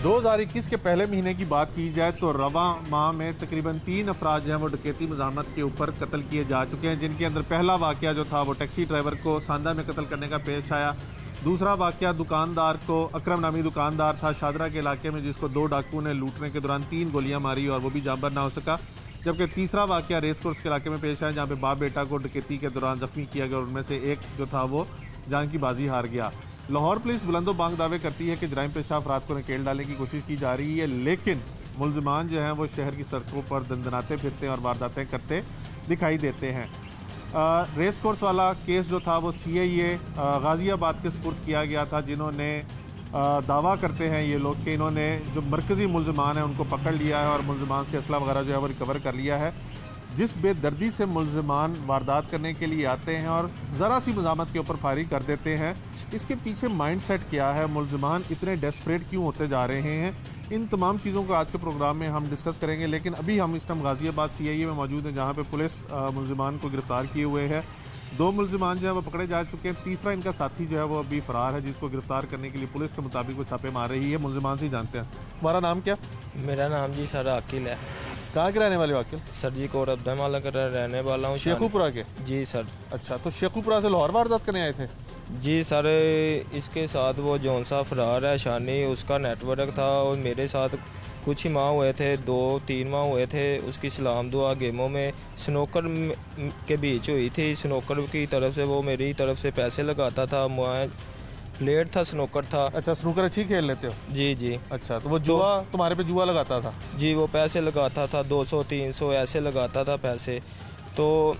2021 के पहले महीने की बात की जाए तो रवा माह में तकरीबन 3 अफराद जो हैं वो डकैती मज़ामत के ऊपर कत्ल किए जा चुके हैं, जिनके अंदर पहला वाक़या जो था वो टैक्सी ड्राइवर को सांदा में कत्ल करने का पेश आया। दूसरा वाक़या दुकानदार को, अकरम नामी दुकानदार था शादरा के इलाके में, जिसको 2 डाकुओं ने लूटने के दौरान 3 गोलियां मारी और वो भी जांबर ना हो सका। जबकि तीसरा वाक़या रेस कोर्स के इलाके में पेश आया, जहाँ पे बाप बेटा को डकैती के दौरान जख्मी किया गया और उनमें से एक जो था वो जान की बाजी हार गया। लाहौर पुलिस बुलंदो बांग दावे करती है कि जराइम पेशा अफराद को नकेल डालने की कोशिश की जा रही है, लेकिन मुलजमान जो हैं वो शहर की सड़कों पर दंदनाते फिरते हैं और वारदातें करते दिखाई देते हैं। रेस कोर्स वाला केस जो था वो CIA गाजियाबाद के सुपुर्द किया गया था, जिन्होंने दावा करते हैं ये लोग कि इन्होंने जो मरकज़ी मुलजमान हैं उनको पकड़ लिया है और मुलजमान से असला वगैरह जो है वो रिकवर कर लिया है। जिस बेदर्दी से मुलजमान वारदात करने के लिए आते हैं और ज़रा सी मज़ामत के ऊपर फायरिंग कर देते हैं, इसके पीछे माइंड सेट क्या है, मुलजमान इतने डेस्परेट क्यों होते जा रहे हैं, इन तमाम चीज़ों को आज के प्रोग्राम में हम डिस्कस करेंगे। लेकिन अभी हम इस टाइम गाजियाबाद CIA में मौजूद हैं, जहाँ पे पुलिस मुलजमान को गिरफ्तार किए हुए है। 2 मुलजमान जो है वो पकड़े जा चुके हैं, तीसरा इनका साथी जो है वो अभी फरार है, जिसको गिरफ्तार करने के लिए पुलिस के मुताबिक वो छापे मार रही है। मुलजमान से ही जानते हैं। तुम्हारा नाम क्या? मेरा नाम जी सर अकील है। कहाँ के रहने वाले हो अकील? सर जी कोट अब्दुल का रहने वाला हूँ। शेखुपुरा के? जी सर। अच्छा, तो शेखुपुरा से लाहौर वारदात करने आए थे? जी सर, इसके साथ वो जौन सा फरार है शानी, उसका नेटवर्क था और मेरे साथ कुछ ही माह हुए थे, 2-3 माह हुए थे। उसकी सलाम दुआ गेमों में स्नोकर के बीच हुई थी। स्नोकर की तरफ से वो मेरी तरफ से पैसे लगाता था, प्लेट था, स्नोकर था। अच्छा, स्नूकर अच्छी खेल लेते हो? जी जी। अच्छा, तो वो जुआ तुम्हारे पे जुआ लगाता था? जी, वो पैसे लगाता था, 200-300 ऐसे लगाता था पैसे। तो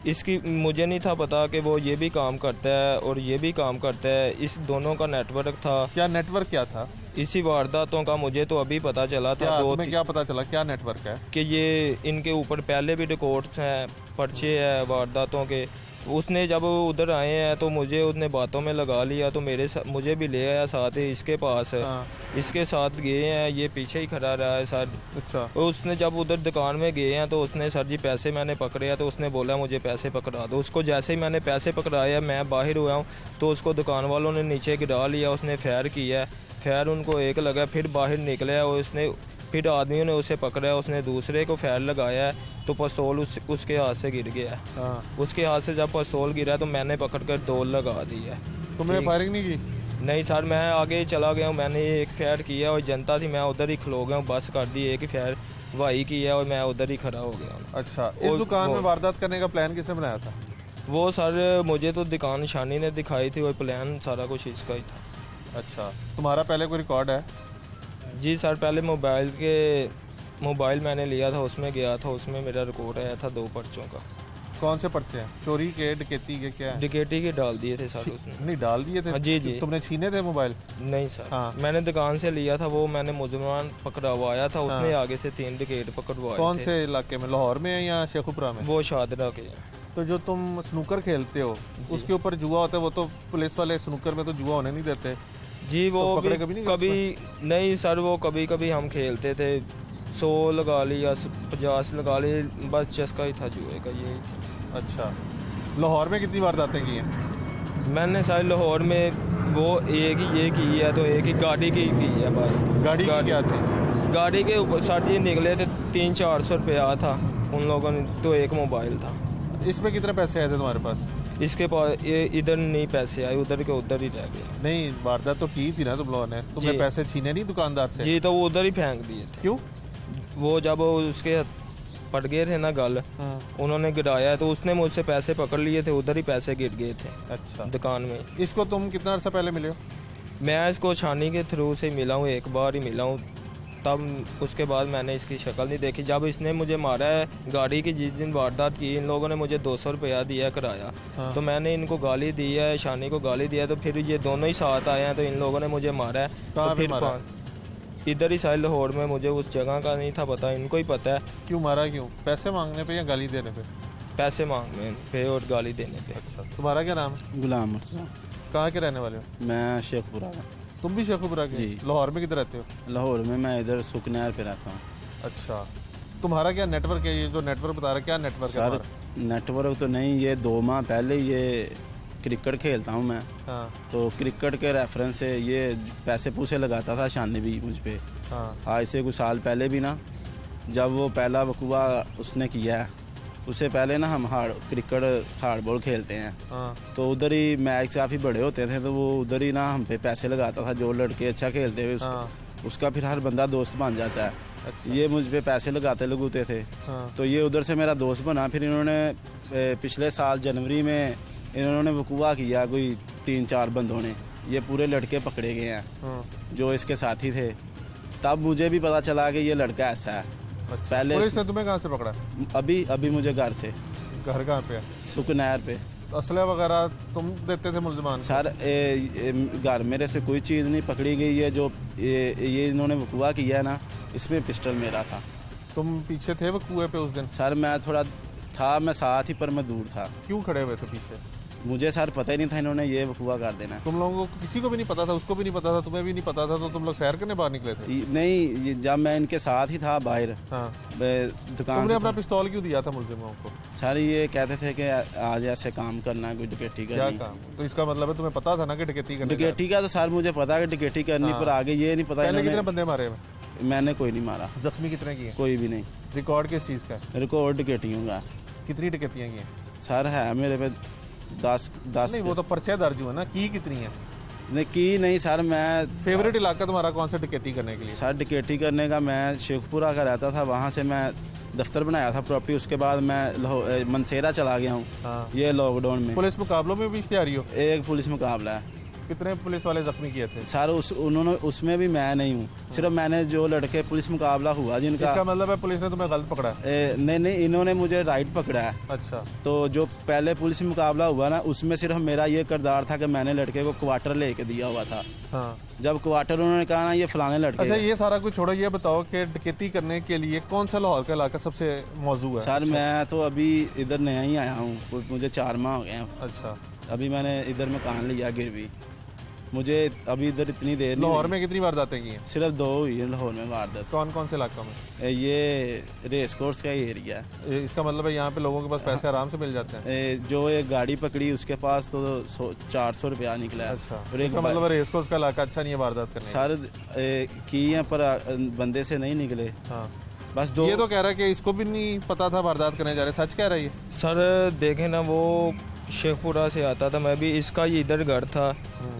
इसकी मुझे नहीं था पता कि वो ये भी काम करता है और ये भी काम करता है, इस दोनों का नेटवर्क था। क्या नेटवर्क क्या था? इसी वारदातों का मुझे तो अभी पता चला था। तुम्हें क्या पता चला, क्या नेटवर्क है? कि ये इनके ऊपर पहले भी रिकॉर्ड्स हैं, पर्चे हैं वारदातों के। उसने जब उधर आए हैं तो मुझे उसने बातों में लगा लिया, तो मुझे भी ले आया साथ ही इसके पास। इसके साथ गए हैं, ये पीछे ही खड़ा रहा है सर। अच्छा। उसने जब उधर दुकान में गए हैं तो उसने सर जी पैसे मैंने पकड़े हैं, तो उसने बोला मुझे पैसे पकड़ा दो। उसको जैसे ही मैंने पैसे पकड़ाया, मैं बाहर हुआ हूँ, तो उसको दुकान वालों ने नीचे गिरा लिया। उसने फायर किया, फायर उनको एक लगा, फिर बाहर निकला और उसने फिर आदमियों ने उसे पकड़ा, उसने दूसरे को फायर लगाया तो पिस्तौल उसके हाथ से गिर गया। उसके हाथ से जब पिस्तौल गिरा तो मैंने पकड़कर 2 लगा दी है। तुमने फायरिंग नहीं की? नहीं सर, मैं आगे चला गया हूँ। मैंने एक फायर किया और जनता थी, मैं उधर ही खलो गया हूँ, बस कर दी। एक ही फायर वाई किया और मैं उधर ही खड़ा हो गया हूँ। अच्छा, इस दुकान में वारदात करने का प्लान किसने बनाया था? वो सर मुझे तो दुकान शानी ने दिखाई थी और प्लान सारा कुछ इसका ही था। अच्छा, तुम्हारा पहले कोई रिकॉर्ड है? जी सर, पहले मोबाइल मैंने लिया था, उसमें गया था, उसमें मेरा रिकॉर्ड आया था 2 पर्चों का। कौन से पर्चे हैं? चोरी के, डकैती के, क्या? डकैती के डाल दिए थे सर उसने। नहीं डाल दिए थे? हाँ, जी जी। तुमने छीने थे मोबाइल? नहीं सर। हाँ। मैंने दुकान से लिया था, वो मैंने मुजरमान पकड़वाया था। उसने आगे से 3 डकैत पकड़वाए। कौन से इलाके में, लाहौर में या शेखुपुरा में? वो शादरा के। तो जो तुम स्नूकर खेलते हो उसके ऊपर जुआ होता है, वो तो पुलिस वाले स्नूकर में तो जुआ होने नहीं देते। जी, वो तो कभी नहीं सर, वो कभी कभी हम खेलते थे, 100 लगा ली या 50 लगा ली, बस चस्का ही था जुए का, यही था। अच्छा, लाहौर में कितनी वारदातें की हैं? मैंने सर लाहौर में वो एक ही ये की है, तो एक ही गाड़ी की है बस। गाड़ी क्या थी? गाड़ी के ऊपर सर जी निकले थे 300-400 रुपया था उन लोगों ने, तो एक मोबाइल था। इसमें कितने पैसे आए थे तुम्हारे पास? इसके पास इधर नहीं पैसे आए, उधर के उधर ही रह गए। नहीं, वारदात तो की थी ना तुम लोगों ने? तुमने पैसे छीने नहीं दुकानदार से? जी, तो वो उधर ही फेंक दिए थे। क्यों? वो जब उसके पड़ गए थे ना गल, उन्होंने गिराया तो उसने मुझसे पैसे पकड़ लिए थे, उधर ही पैसे गिर गए थे। अच्छा, दुकान में। इसको तुम कितना अर्सा पहले मिले हो? मैं इसको छानी के थ्रू से मिला हूँ, एक बार ही मिला हूँ, तब उसके बाद मैंने इसकी शक्ल नहीं देखी। जब इसने मुझे मारा है गाड़ी की, जिस दिन वारदात की, इन लोगों ने मुझे 200 रुपया दिया किराया। तो मैंने इनको गाली दी है, शानी को गाली दिया, तो फिर ये दोनों ही साथ आए हैं, तो इन लोगों ने मुझे मारा है। तो फिर इधर ही साइड लाहौर में, मुझे उस जगह का नहीं था पता, इनको ही पता है। क्यों मारा? क्यों? पैसे मांगने पे या गाली देने पे? पैसे मांगने पे और गाली देने पे। अच्छा, तुम्हारा क्या नाम है? गुलाम मुर्तज़ा। कहाँ के रहने वाले हो? मैं शेखपुरा का। तुम भी शेखुपुरा के? जी। लाहौर में किधर रहते हो? लाहौर में मैं इधर सुकनैर पे रहता हूँ। अच्छा, तुम्हारा क्या नेटवर्क है? ये जो नेटवर्क बता रहा है, क्या नेटवर्क है? सर नेटवर्क तो नहीं, ये 2 माह पहले ये क्रिकेट खेलता हूँ मैं। हाँ तो क्रिकेट के रेफरेंस से ये पैसे पूसे लगाता था शानी भी मुझ पे। हाँ आज से कुछ साल पहले भी ना, जब वो पहला वकूआ उसने किया है, उससे पहले ना हम क्रिकेट हार्डबॉल खेलते हैं। हाँ तो उधर ही मैच काफ़ी बड़े होते थे, तो वो उधर ही ना हम पे पैसे लगाता था। जो लड़के अच्छा खेलते हुए उसका फिर हर बंदा दोस्त बन जाता है। अच्छा। ये मुझ पे पैसे लगाते थे। हाँ। तो ये उधर से मेरा दोस्त बना। फिर इन्होंने पिछले साल जनवरी में इन्होंने वकूआ किया, कोई 3-4 बंदों ने। ये पूरे लड़के पकड़े गए हैं जो इसके साथी थे। तब मुझे भी पता चला कि ये लड़का ऐसा है। अच्छा। पहले पुलिस ने तुम्हें कहाँ से पकड़ा? अभी मुझे घर से। घर कहाँ पे है? सुकनैर पे। असले वगैरह तुम देते थे मुल्जिमान? सर घर मेरे से कोई चीज़ नहीं पकड़ी गई है। जो ये इन्होंने वकूआ किया है ना, इसमें पिस्टल मेरा था। तुम पीछे थे वकूए पे उस दिन? सर मैं थोड़ा था, मैं साथ ही पर मैं दूर था। क्यों खड़े हुए थे पीछे? मुझे सर पता ही नहीं था इन्होंने ये वकूआ कर देना। तुम लोगों को किसी को भी नहीं पता था? उसको भी नहीं पता था, तुम्हें भी नहीं पता था, तो तुम लोग सैर करने बाहर निकले थे? नहीं, जब मैं इनके साथ ही था बाहर। हाँ। दुकान तुमने से अपना पिस्तौल क्यों दिया था मुल्जिमों को? सर ये कहते थे कि आज ऐसे काम करना है, कोई डकैती क्या करनी। काम? तो इसका मतलब है तुम्हें पता था ना कि डकैती करनी? डकैती का तो सर मुझे पता है कि डकैती करनी, पर आगे ये नहीं पता। पहले कितने बंदे मारे? मैंने कोई नहीं मारा। जख्मी कितने किए? कोई भी नहीं। रिकॉर्ड किस चीज़ का? रिकॉर्ड डकैतियों का। कितनी डकैतियाँ की हैं? सर है मेरे पे 10। नहीं, वो तो पर्चे दर्ज हुए ना। की कितनी है? नहीं की नहीं सर। मैं फेवरेट इलाका तुम्हारा कौन सा डकैती करने के लिए? सर डकैती करने का मैं शेखपुरा का रहता था, वहाँ से मैं दफ्तर बनाया था प्रॉपर्टी। उसके बाद मैं मनसेरा चला गया हूँ। हाँ। ये लॉकडाउन में। पुलिस मुकाबलों में भी इश्तिहारी हो? एक पुलिस मुकाबला है। कितने पुलिस वाले जख्मी किए थे? सर उन्होंने उसमें भी मैं नहीं हूँ। सिर्फ मैंने जो लड़के पुलिस मुकाबला हुआ जिनका। इसका मतलब है पुलिस ने तुम्हें गलत पकड़ा? नहीं, इन्होंने मुझे राइट पकड़ा है। अच्छा। तो जो पहले पुलिस मुकाबला हुआ ना, उसमें सिर्फ मेरा ये किरदार था कि मैंने लड़के को क्वार्टर लेके दिया हुआ था। हाँ। जब क्वार्टर उन्होंने कहा ना ये फलाने लड़के। अच्छा, ये सारा कुछ छोड़ो, ये बताओ कि डकैती करने के लिए कौन सा लाहौर का इलाका सबसे मौजूद है? सर मैं तो अभी इधर नया ही आया हूँ, मुझे 4 माह हो गए हैं। अच्छा। अभी मैंने इधर मकान लिया गिरवी। मुझे अभी इधर इतनी देर लाहौर में कितनी वारदातें की हैं? सिर्फ 2 हुई है लाहौर में वारदात। कौन कौन से इलाकों में? ये रेस कोर्स का ही एरिया है। इसका मतलब है यहाँ पे लोगों के पास पैसे आराम से मिल जाते हैं? जो एक गाड़ी पकड़ी उसके पास तो 400 रुपया निकला है। अच्छा। और एक इसका मतलब रेस कोर्स का इलाका अच्छा नहीं है वारदात करने? सर की है पर बंदे से नहीं निकले। हाँ। बस 2। ये तो कह रहा है कि इसको भी नहीं पता था वारदात करने जा रहे। सच कह रहा है ये? सर देखें ना, वो शेखपुरा से आता था, मैं भी इसका ही इधर घर था,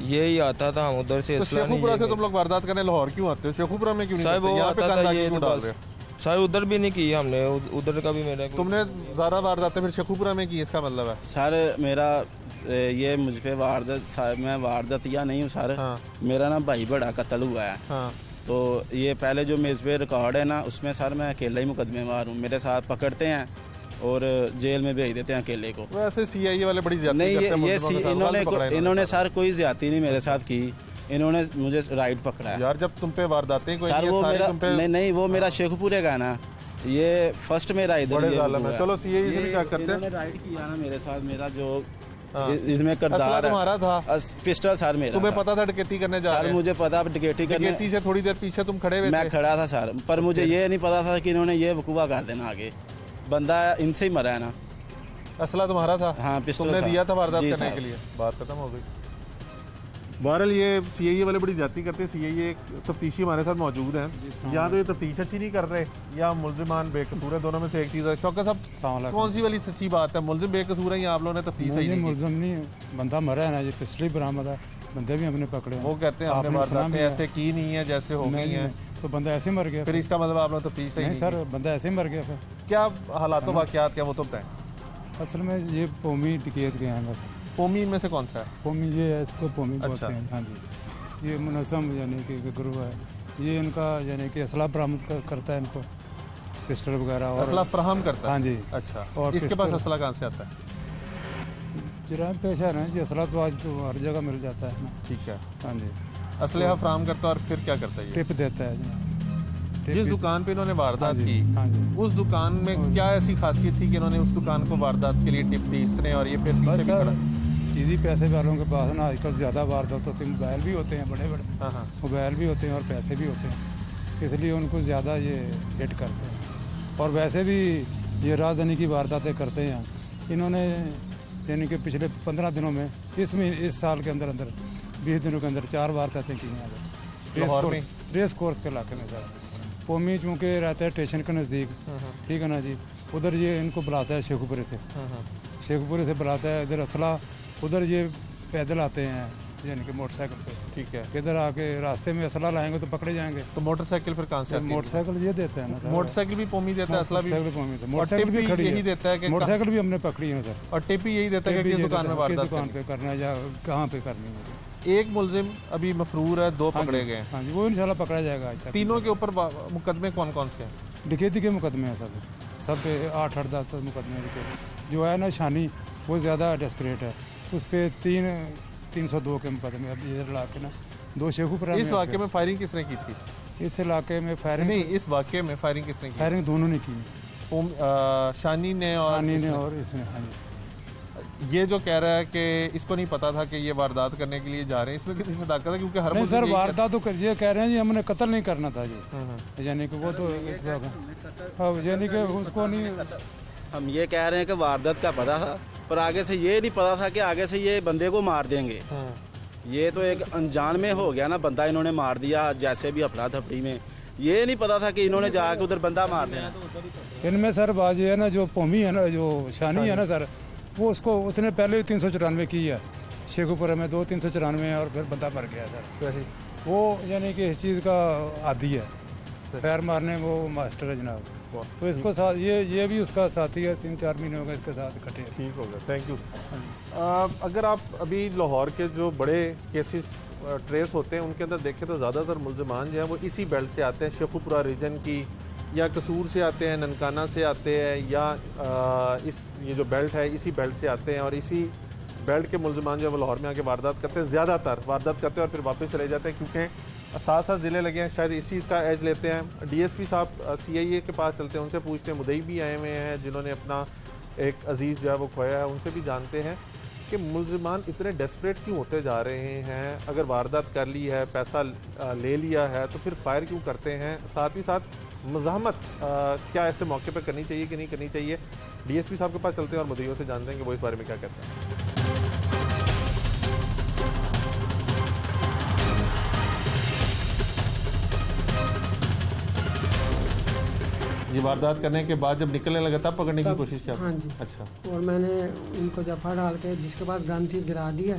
ये ही आता था, हम उधर से। तो शेखपुरा से तुम लोग वारदात करने लाहौर क्यों आते हो? शेखपुरा में क्यों नहीं साहब? वो यहाँ पे आता था ये क्यों तो डाल बस। रहे हो? सर उधर भी नहीं की हमने, उधर का भी मेरा। तुमने ज़्यादा वारदातें फिर शेखपुरा में की, इसका मतलब है? सर मेरा ये मुझ पे वारदात, मैं वारदात या नहीं हूँ सर। हाँ। मेरा ना भाई बड़ा कत्ल हुआ है। हाँ। तो ये पहले जो मेरे पे रिकॉर्ड है ना, उसमें सर मैं अकेला ही मुकदमेवार हूँ। मेरे साथ पकड़ते हैं और जेल में भेज देते हैं अकेले को। वैसे सीआईए वाले बड़ी ज्यादती नहीं, करते हैं ये मुल्जिमों के साथ। इन्होंने सर कोई ज्यादती नहीं मेरे साथ की। इन्होंने मुझे राइट पकड़ा है। यार जब तुम पे वारदातें कोई सर वो मेरा नहीं, वो मेरा शेखपुरे का ना, ये फर्स्ट मेरा इधर। बड़े जालिम है। चलो सीआईए से भी क्या करते हैं? राइट किया ना मेरे साथ, मेरा जो इसमें किरदार तुम्हारा था। पिस्टल सर मेरा। तुम्हें पता था डकैती करने जा रहे हैं? सर मुझे पता, डकैती करने। डकैती से थोड़ी देर पीछे तुम खड़े हुए थे? मैं खड़ा था सर, पर मुझे ये नहीं पता था कि इन्होंने ये वकूआ कर देना। आगे बंदा इनसे ही मरा है ना। असला तुम्हारा था? हाँ, पिस्टल तुमने दिया था वारदात जी करने के लिए? बात खत्म हो गई। बहरहाल ये सीआईए वाले बड़ी ज्यादती करते हैं। सीआईए तफ्तीशी हमारे साथ मौजूद हैं। यहाँ तो ये तफ्तीश अच्छी नहीं कर रहे, या मुल्जिमान बेकसूर है, दोनों में से एक चीज़ है। शौकत साहब, कौन सी वाली सच्ची बात है? मुल्जिम बेकसूर है या आप लोगों ने तफ्तीश सही नहीं की? मुल्जिम नहीं, बंदा मरा है ना, ये पिछली बरामद है, बंदे भी हमने पकड़े। वो कहते हैं हमने वारदातें ऐसे की नहीं है जैसे हो गई हैं। तो बंदा ऐसे मर गया। फिर इसका मतलब आप लोग तफ्तीश सही नहीं सर, बंदा ऐसे मर गया। फिर क्या हालात वाक़यात क्या वो तो बताएं। असल में ये पोमी डकैत गए हैं। पोमी इनमें से कौन सा है? पोमी ये है, इसको पोमी बोलते अच्छा। हैं। हाँ जी, ये मुनज़्ज़म यानी कि गुरुह है। ये इनका यानी कि असला बरामद करता है, इनको पिस्टल वगैरह और असला फराहम करता है। हाँ जी। अच्छा। और इसके पास असला कहाँ से आता है? जराइम पेशा है जी, असला तो आज तो हर जगह मिल जाता है ना। ठीक है। हाँ जी। असलहा फराहम करता है और फिर क्या करता है? टिप देता है जी। जिस दुकान पे इन्होंने वारदात की, हाँ जी, उस दुकान में क्या ऐसी खासियत थी कि इन्होंने उस दुकान को वारदात के लिए टिप दी इसने, और ये फिर पीछे भी खड़ा? इसी पैसे वालों के पास ना आजकल ज़्यादा वारदात होती है। मोबाइल भी होते हैं बड़े बड़े, मोबाइल भी होते हैं और पैसे भी होते हैं, इसलिए उनको ज़्यादा ये हिट करते हैं। और वैसे भी ये राजधानी की वारदातें करते हैं। इन्होंने यानी कि पिछले 15 दिनों में इस साल के अंदर 20 दिनों के अंदर 4 वारदातें की हैं रेस कोर्स के इलाके में सर। पोमी चूँकि रहता है स्टेशन के नज़दीक, ठीक है ना जी, उधर ये इनको बुलाता है शेखुपुरे से बुलाता है, इधर असला, उधर ये पैदल आते हैं यानी कि मोटरसाइकिल पे, ठीक है, इधर आके रास्ते में असला लाएंगे तो पकड़े जाएंगे। तो मोटरसाइकिल फिर कहाँ से? मोटरसाइकिल ये देते हैं ना सर, मोटरसाइकिल भी पोमी देता है, असला भी पोमी देता है, मोटरसाइकिल भी खड़ी यही देता है, मोटरसाइकिल भी हमने पकड़ी है सर, और टिपी यही देता है कि दुकान में वारदात करना है या कहाँ पे करनी है। एक मुलजिम अभी मफरूर है, 2 पकड़े गए। हाँ जी, वो इंशाल्लाह पकड़ा जाएगा। तीनों के ऊपर मुकदमे कौन कौन से हैं? डकैती के मुकदमे हैं सब पे 8-10 मुकदमे जो है ना। शानी वो ज़्यादा डेस्परेट है, उस पर 302 के मुकदमे अब इधर इलाके ना 2 शेखुपुरा। इस वाक़े में फायरिंग किसने की थी? इस इलाके में फायरिंग नहीं, इस वाक़े में फायरिंग किसने की? फायरिंग दोनों ने की, शानी ने और इसने। हाँ जी, ये जो कह रहा है कि इसको नहीं पता था कि ये वारदात करने के लिए जा रहे हैं, इसमें कितनी सदाकत है? क्योंकि हर नहीं सर, वारदात तो ये कह रहे हैं जी हमने कत्ल नहीं करना था जी, यानी कि वो तो यानी कि उसको नहीं। हम ये कह रहे हैं कि वारदात का पता था, पर आगे से ये नहीं पता था कि आगे से ये बंदे को मार देंगे। ये तो एक अनजान में हो गया ना, बंदा इन्होंने मार दिया, जैसे भी अफरा तफरी में। ये नहीं पता था कि इन्होंने जाके उधर बंदा मार देना। इनमें सर बाजी है ना, जो पोमी है ना, जो शानी है ना सर, वो उसने पहले 394 की है शेखुपुरा में, 2-394 और फिर बंदा मर गया सर। वो यानी कि इस चीज़ का आदी है, पैर मारने वो मास्टर है जनाब। तो इसको साथ ये भी उसका साथी है, 3-4 महीने हो गए इसके साथ इकट्ठे। ठीक हो गया, थैंक यू। अगर आप अभी लाहौर के जो बड़े केसेस ट्रेस होते हैं उनके अंदर देखें तो ज़्यादातर मुल्ज़िमान जो हैं वो इसी बेल्ट से आते हैं, शेखुपुरा रीजन की, या कसूर से आते हैं, ननकाना से आते हैं, या ये जो बेल्ट है इसी बेल्ट से आते हैं, और इसी बेल्ट के मुल्ज़िमान जो है वो लाहौर में आके वारदात करते हैं, ज़्यादातर वारदात करते हैं और फिर वापस चले जाते हैं, क्योंकि साथ ज़िले लगे हैं, शायद इस चीज़ का एज लेते हैं। DSP साहब CIA के पास चलते हैं, उनसे पूछते हैं, मुदई भी आए हुए हैं जिन्होंने अपना एक अजीज़ जो है वो खोया है, उनसे भी जानते हैं कि मुल्ज़िमान इतने डेस्परेट क्यों होते जा रहे हैं। अगर वारदात कर ली है, पैसा ले लिया है, तो फिर फायर क्यों करते हैं? साथ ही साथ मज़ाहमत क्या ऐसे मौके पर करनी चाहिए कि नहीं करनी चाहिए? DSP साहब के पास चलते हैं और मुदईयों से जानते हैं कि वो इस बारे में क्या कहते हैं। ये वारदात करने के बाद जब निकलने लगा तब पकड़ने की कोशिश किया? हाँ जी। अच्छा। और मैंने उनको जफा डाल के जिसके पास गन थी गिरा दिया,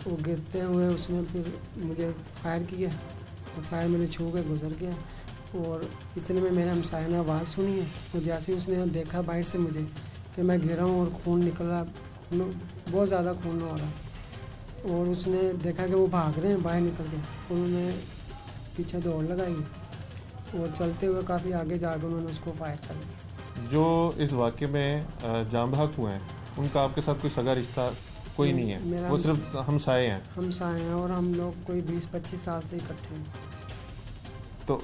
वो गिरते हुए उसने फिर मुझे फायर किया, और फायर मैंने छू के गुजर गया, और इतने में मेरे हमसाये ने आवाज़ सुनी है, और जैसे ही उसने देखा बाहर से मुझे कि मैं गिरा हूँ और खून निकल रहा, बहुत ज़्यादा खून हो रहा, और उसने देखा कि वो भाग रहे हैं बाहर निकल के, उन्होंने पीछे दौड़ लगाई और चलते हुए काफ़ी आगे जाकर उन्होंने उसको फायर कर दिया। जो इस वाक़े में जाम बहक हुए हैं उनका आपके साथ कोई सगा रिश्ता कोई नहीं है? वो सिर्फ हमसाये हैं? हमसाये हैं, और हम लोग कोई 20-25 साल से इकट्ठे हैं। तो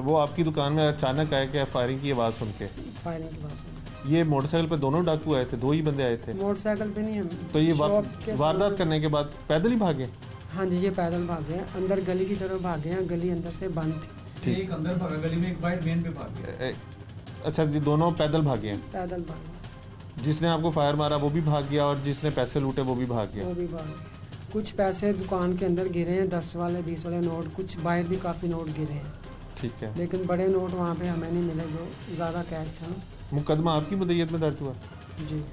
वो आपकी दुकान में अचानक आए क्या फायरिंग की आवाज़ सुन के? फायरिंग की आवाज़ सुन के। ये मोटरसाइकिल पे दोनों डाकू आए थे, 2 ही बंदे आए थे? मोटरसाइकिल पे नहीं, हम तो ये वारदात करने के बाद पैदल ही भागे? हाँ जी, ये पैदल भागे हैं, अंदर गली की तरफ भागे हैं, गली अंदर से बंद थी। एक अंदर भागा गली में, एक बाइट मेन पे भाग गया। अच्छा जी, दोनों पैदल भागे हैं? पैदल भागे। जिसने आपको फायर मारा वो भी भाग गया, और जिसने पैसे लूटे वो भी भाग गया? वो भी भाग गया। कुछ पैसे दुकान के अंदर गिरे हैं, 10 वाले 20 वाले नोट, कुछ बाहर भी काफ़ी नोट गिरे हैं। ठीक है, लेकिन बड़े नोट वहाँ पे हमें नहीं मिले जो ज़्यादा कैश था। मुकदमा आपकी मुद्दईयत में दर्ज हुआ? जी।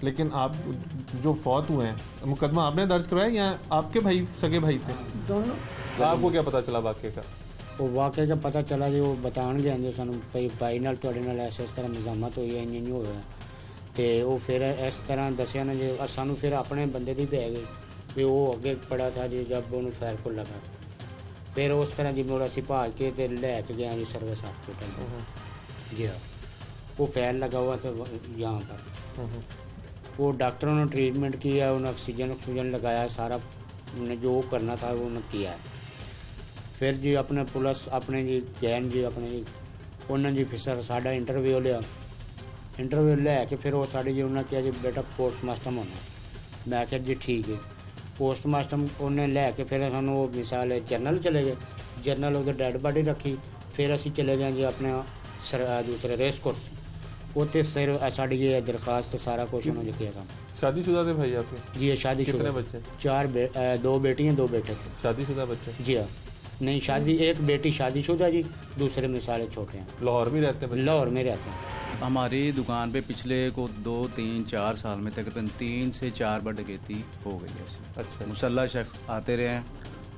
लेकिन आप जो फौत हुए हैं, मुकदमा आपने दर्ज करवाया या आपके भाई सगे भाई थे? दोनों। आपको क्या पता चला वाक़े का? वो वाक़े का पता चला जी, वो बताने गए जो सानू भाई नाल तुहाडे नाल इस तरह मज़ामत हुई है, इंज होया, तो वो फिर इस तरह दसिया ना जी, सानू फिर अपने बंदे दी पै गई भी वो अगे पड़ा था जी, जब उन्होंने फायर को लगा, फिर उस तरह जी मुड़ असीं भाज के ते लैके गए जी सर्विस हॉस्पिटल। जी हाँ, वो फायर लगा हुआ था यहाँ पर, वो डॉक्टरों ने ट्रीटमेंट किया, उन्हें ऑक्सीजन लगाया, सारा उन्हें जो करना था वो उन्हें किया। फिर जी अपने पुलिस अपने जी जैन जी अपने जी उन्होंने जी फिर साडा इंटरव्यू लिया, इंटरव्यू लैके फिर वो साड़ी जी उन्हें कहा जी बेटा पोस्टमास्टम होना। मैं क्या जी ठीक है, पोस्टमास्टम उन्हें लैके फिर सानू वो मिसाल जरनल चले गए, जरनल उधर डैड बॉडी रखी, फिर असी चले गए जी अपने दूसरे रेस कोर्स, उत्थे फिर साड़ी ये दरखास्त सारा कुछ उन्होंने लिखिएगा। शादीशुदा थे भाई आपके? जी शादी कितने बच्चे? 2 बेटियां 2 बेटे थे। शादीशुदा बच्चे? जी हाँ, नहीं शादी, एक बेटी शादीशुदा जी, दूसरे में सारे छोटे हैं। लाहौर में रहते हैं? लाहौर में रहते हैं। हमारी दुकान पे पिछले को 2, 3, 4 साल में तकरीबन 3 से 4 बार डकैती हो गई है ऐसी। अच्छा। मुसल्ला शख्स आते रहे हैं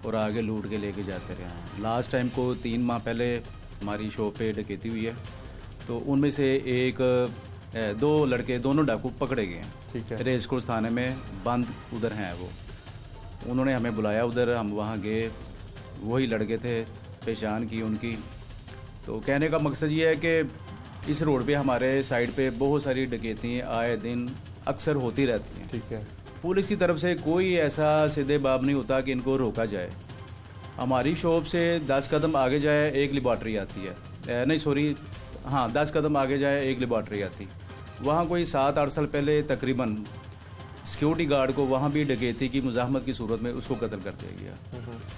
और आगे लूट के लेके जाते रहे हैं। लास्ट टाइम को 3 माह पहले हमारी शॉप पे डकैती हुई है, तो उनमें से 2 लड़के, दोनों डाकू पकड़े गए हैं। ठीक है। रेस कोर्स थाने में बंद उधर हैं वो। उन्होंने हमें बुलाया उधर, हम वहाँ गए, वही लड़के थे, पहचान की उनकी। तो कहने का मकसद ये है कि इस रोड पे हमारे साइड पे बहुत सारी डकैती आए दिन अक्सर होती रहती हैं। ठीक है। पुलिस की तरफ से कोई ऐसा सीधे बाब नहीं होता कि इनको रोका जाए। हमारी शॉप से 10 कदम आगे जाए एक लेबॉर्ट्री आती है, नहीं सॉरी, हाँ 10 कदम आगे जाए एक लेबॉर्ट्री आती। वहाँ कोई 7-8 साल पहले तकरीबन सिक्योरिटी गार्ड को वहाँ भी डकैती की मुजाहमत की सूरत में उसको कत्ल कर दिया गया।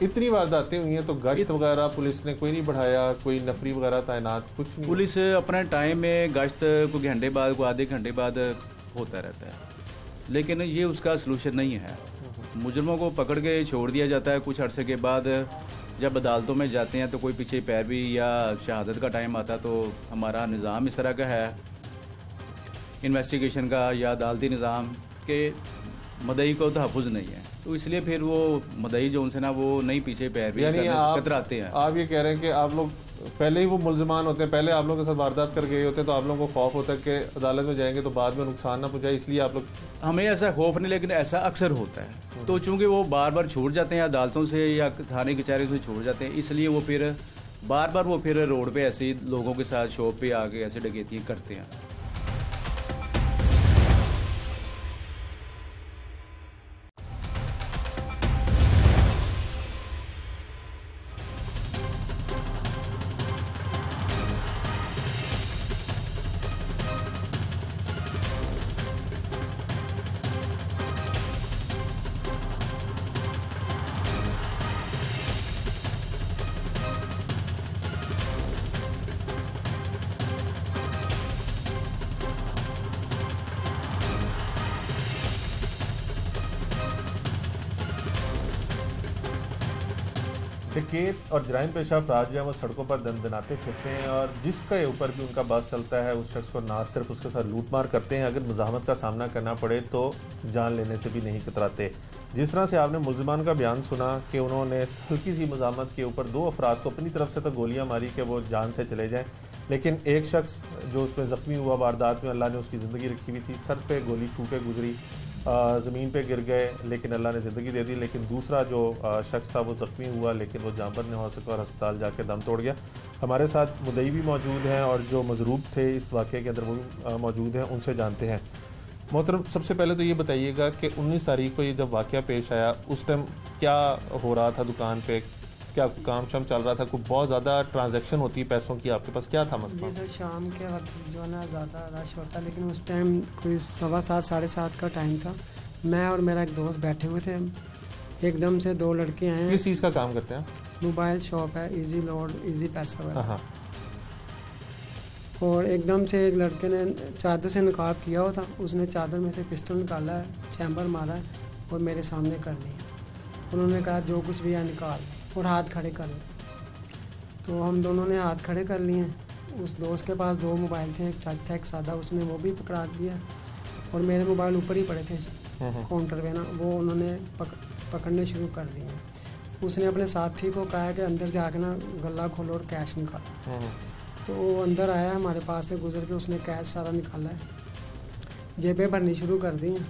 इतनी वारदातें हुई हैं तो गश्त वगैरह पुलिस ने कोई नहीं बढ़ाया, कोई नफरी वगैरह तैनात, कुछ नहीं? पुलिस अपने टाइम में गश्त को घंटे बाद, को आधे घंटे बाद होता रहता है, लेकिन ये उसका सलूशन नहीं है। मुजरमों को पकड़ के छोड़ दिया जाता है, कुछ अरसे के बाद जब अदालतों में जाते हैं तो कोई पीछे पैरवी या शहादत का टाइम आता तो हमारा निज़ाम इस तरह का है इन्वेस्टिगेशन का या अदालती निज़ाम के मदई को तहफ़्फ़ुज़ नहीं है, तो इसलिए फिर वो मदई जो उनसे ना वो नहीं पीछे पैरवी करने से कतराते हैं। आप ये कह रहे हैं कि आप लोग पहले ही वो मुल्ज़मान होते हैं, पहले आप लोगों के साथ वारदात कर गए होते हैं, तो आप लोगों को खौफ होता है कि अदालत में जाएंगे तो बाद में नुकसान ना पहुंचाए, इसलिए आप लोग? हमें ऐसा खौफ नहीं, लेकिन ऐसा अक्सर होता है। तो चूंकि वो बार बार छूट जाते हैं अदालतों से या थाने कचहरी से छूट जाते हैं, इसलिए वो फिर बार बार वो फिर रोड पे ऐसे लोगों के साथ शॉप पे आके ऐसे डकैतियाँ करते हैं। डकैत और जराइम पेशा अफराद जो है वो सड़कों पर दंदनाते फिरते हैं और जिसके ऊपर भी उनका बस चलता है उस शख्स को ना सिर्फ उसके साथ लूटमार करते हैं, अगर मुजाहमत का सामना करना पड़े तो जान लेने से भी नहीं कतराते। जिस तरह से आपने मुल्ज़िमान का बयान सुना कि उन्होंने हल्की सी मुजाहमत के ऊपर 2 अफराद को अपनी तरफ से तो गोलियाँ मारी कि वो जान से चले जाएँ, लेकिन एक शख्स जो उसमें ज़ख्मी हुआ वारदात में, अल्लाह ने उसकी ज़िंदगी रखी हुई थी, सर पे गोली छू के गुजरी, ज़मीन पे गिर गए लेकिन अल्लाह ने ज़िंदगी दे दी। लेकिन दूसरा जो शख्स था वो ज़ख्मी हुआ लेकिन वो जानबर नहीं हो सका और अस्पताल जाके दम तोड़ गया। हमारे साथ मुदई भी मौजूद हैं और जो मजरूब थे इस वाक़े के अंदर वो भी मौजूद हैं, उनसे जानते हैं। मोहतरम, सबसे पहले तो ये बताइएगा कि 19 तारीख को ये जब वाक़या पेश आया उस टाइम क्या हो रहा था दुकान पे, क्या काम शाम चल रहा था, कोई बहुत ज़्यादा ट्रांजैक्शन होती है पैसों की, आपके पास क्या था मसला? जी सर, शाम के वक्त जो है ना ज़्यादा रश होता, लेकिन उस टाइम कोई 7:15 7:30 का टाइम था। मैं और मेरा एक दोस्त बैठे हुए थे, एकदम से 2 लड़के आए। किस चीज़ का काम करते हैं? मोबाइल शॉप है, इजी लोड, इजी पैसा वगैरह। हाँ। और एकदम से एक लड़के ने चादर से नकाब किया हुआ था, उसने चादर में से पिस्टल निकाला है, चैम्बर मारा है और मेरे सामने कर दिया। उन्होंने कहा जो कुछ भी है निकाल और हाथ खड़े कर ले। तो हम दोनों ने हाथ खड़े कर लिए। उस दोस्त के पास 2 मोबाइल थे, एक टच था एक सादा, उसने वो भी पकड़ा दिया और मेरे मोबाइल ऊपर ही पड़े थे काउंटर पे ना, वो उन्होंने पकड़ने शुरू कर दिए। उसने अपने साथी को कहा कि अंदर जाके ना गला खोलो और कैश निकालो। तो वो अंदर आया, हमारे पास से गुजर के उसने कैश सारा निकाला है, जेबें भरनी शुरू कर दी हैं।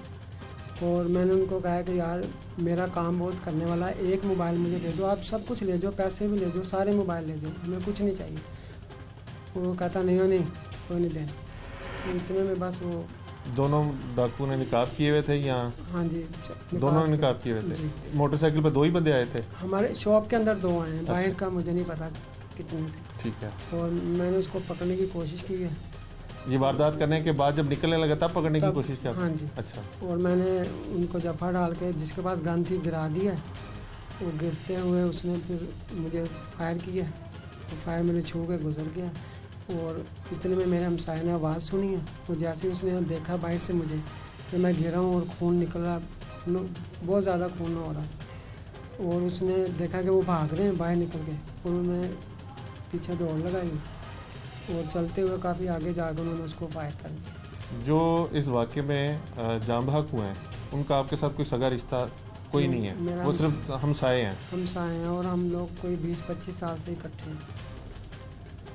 और मैंने उनको कहा कि यार मेरा काम बहुत करने वाला है, एक मोबाइल मुझे दे दो, आप सब कुछ ले जाओ, पैसे भी ले जाओ, सारे मोबाइल ले जाओ, हमें कुछ नहीं चाहिए। वो कहता नहीं कोई नहीं देना। तो इतने में बस वो दोनों डाकू ने निकाब किए हुए थे या? हाँ जी, दोनों ने निकाब किए हुए थे। मोटरसाइकिल पर 2 ही बंदे आए थे? हमारे शॉप के अंदर 2 आए हैं, बाहर का मुझे नहीं पता कितने थे। ठीक है। और मैंने उसको पकड़ने की कोशिश की है। ये वारदात करने के बाद जब निकलने लगा तब पकड़ने की कोशिश की? हाँ जी। अच्छा। और मैंने उनको जफा डाल के जिसके पास गन थी गिरा दिया, वो गिरते हुए उसने फिर मुझे फायर किया, वो फायर मेरे छू के गुजर गया। और इतने में मेरे हमसाये ने आवाज़ सुनी है, तो जैसे ही उसने देखा बाहर से मुझे, कि मैं गिरा हूँ और खून निकल रहा, बहुत ज़्यादा खून हो रहा। और उसने देखा कि वो भाग रहे हैं बाहर निकल के, और उन्होंने पीछे दौड़ लगाई और चलते हुए काफ़ी आगे जाकर उन्होंने उसको फायर कर दिया। जो इस वाक़े में जाम बहक हुए हैं उनका आपके साथ कोई सगा रिश्ता कोई नहीं है, वो सिर्फ हमसाए हैं? हमसाए हैं, और हम लोग कोई 20-25 साल से इकट्ठे हैं।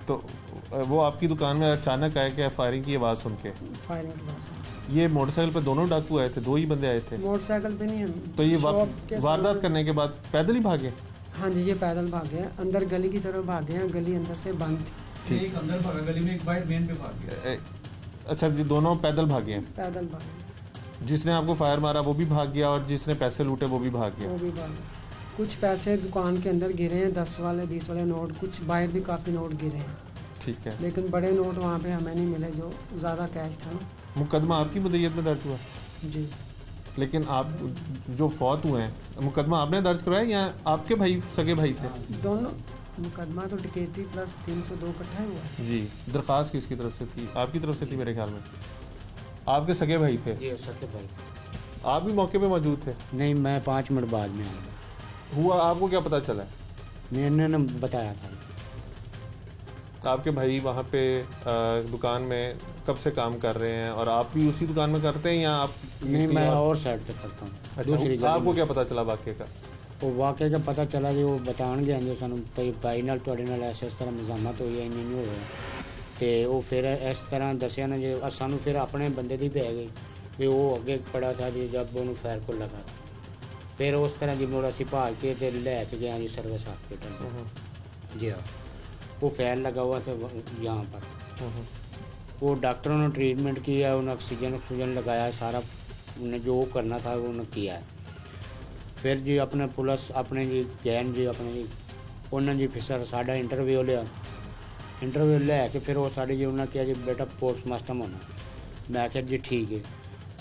तो वो आपकी दुकान में अचानक आए क्या फायरिंग की आवाज़ सुन के? फायरिंग की आवाज़। ये मोटरसाइकिल पे दोनों डाकू आए थे, दो ही बंदे आए थे? मोटरसाइकिल पे नहीं है। तो ये वारदात करने के बाद पैदल ही भागे? हाँ जी, ये पैदल भागे हैं, अंदर गली की तरफ भागे हैं, गली अंदर से बंद थी। एक अंदर भागा गली में, एक बाइट मेन पे भाग गया। अच्छा जी, दोनों पैदल भागे हैं? पैदल भागे। जिसने आपको फायर मारा वो भी भाग गया और जिसने पैसे लूटे वो भी भाग गया? वो भी भाग गया। कुछ पैसे दुकान के अंदर गिरे हैं, 10 वाले 20 वाले नोट, कुछ बाहर भी काफ़ी नोट गिरे हैं। ठीक है, लेकिन बड़े नोट वहाँ पे हमें नहीं मिले, जो ज़्यादा कैश था ना। मुकदमा आपकी मुद्दत में दर्ज हुआ? जी। लेकिन आप जो फौत हुए हैं, मुकदमा आपने दर्ज करवाया या आपके भाई सगे भाई थे? दोनों। मुकदमा तो डकैती प्लस 302 इकट्ठा हुआ जी। दरख्वास्त किसकी तरफ से थी? आपकी तरफ से थी मेरे ख्याल में। आपके सगे भाई थे? जी सके भाई। आप भी मौके पे मौजूद थे? नहीं, मैं 5 मिनट बाद में आया। हुआ, आपको क्या पता चला? मैंने न बताया था। आपके भाई वहाँ पे दुकान में कब से काम कर रहे हैं और आप भी उसी दुकान में करते हैं या आप? नहीं, मैं और साइड से करता हूँ। अच्छा, आपको क्या पता चला वाक़े का? वो वाक़े का पता चला जी, वो बताणगे जो सानू भाई नाल तुहाडे नाल इस तरह मज़ामत हुई है, इंज नहीं होया ते वो फिर इस तरह दसिया ना जो सानू फिर अपने बंदे दी पै गई भी वो अगे पड़ा था जी, जब उन्होंने फायर को लगा फिर उस तरह जी मुड़ असी भाग के ते लैके गए जी सर्विस हॉस्पिटल। जी हाँ, वो फायर लगा हुआ था यहाँ पर। वो डॉक्टरों ने ट्रीटमेंट किया, उन्हें ऑक्सीजन लगाया, सारा उन्हें जो करना था वो उन्हें किया है। फिर जी अपने पुलिस अपने जी गैन जी अपने जी उन्होंने जी फिर साढ़ा इंटरव्यू लिया, इंटरव्यू लैके फिर वो साढ़े जी उन्हें कहा जी बेटा पोस्टमास्टम होना। मैं आख्या जी ठीक है।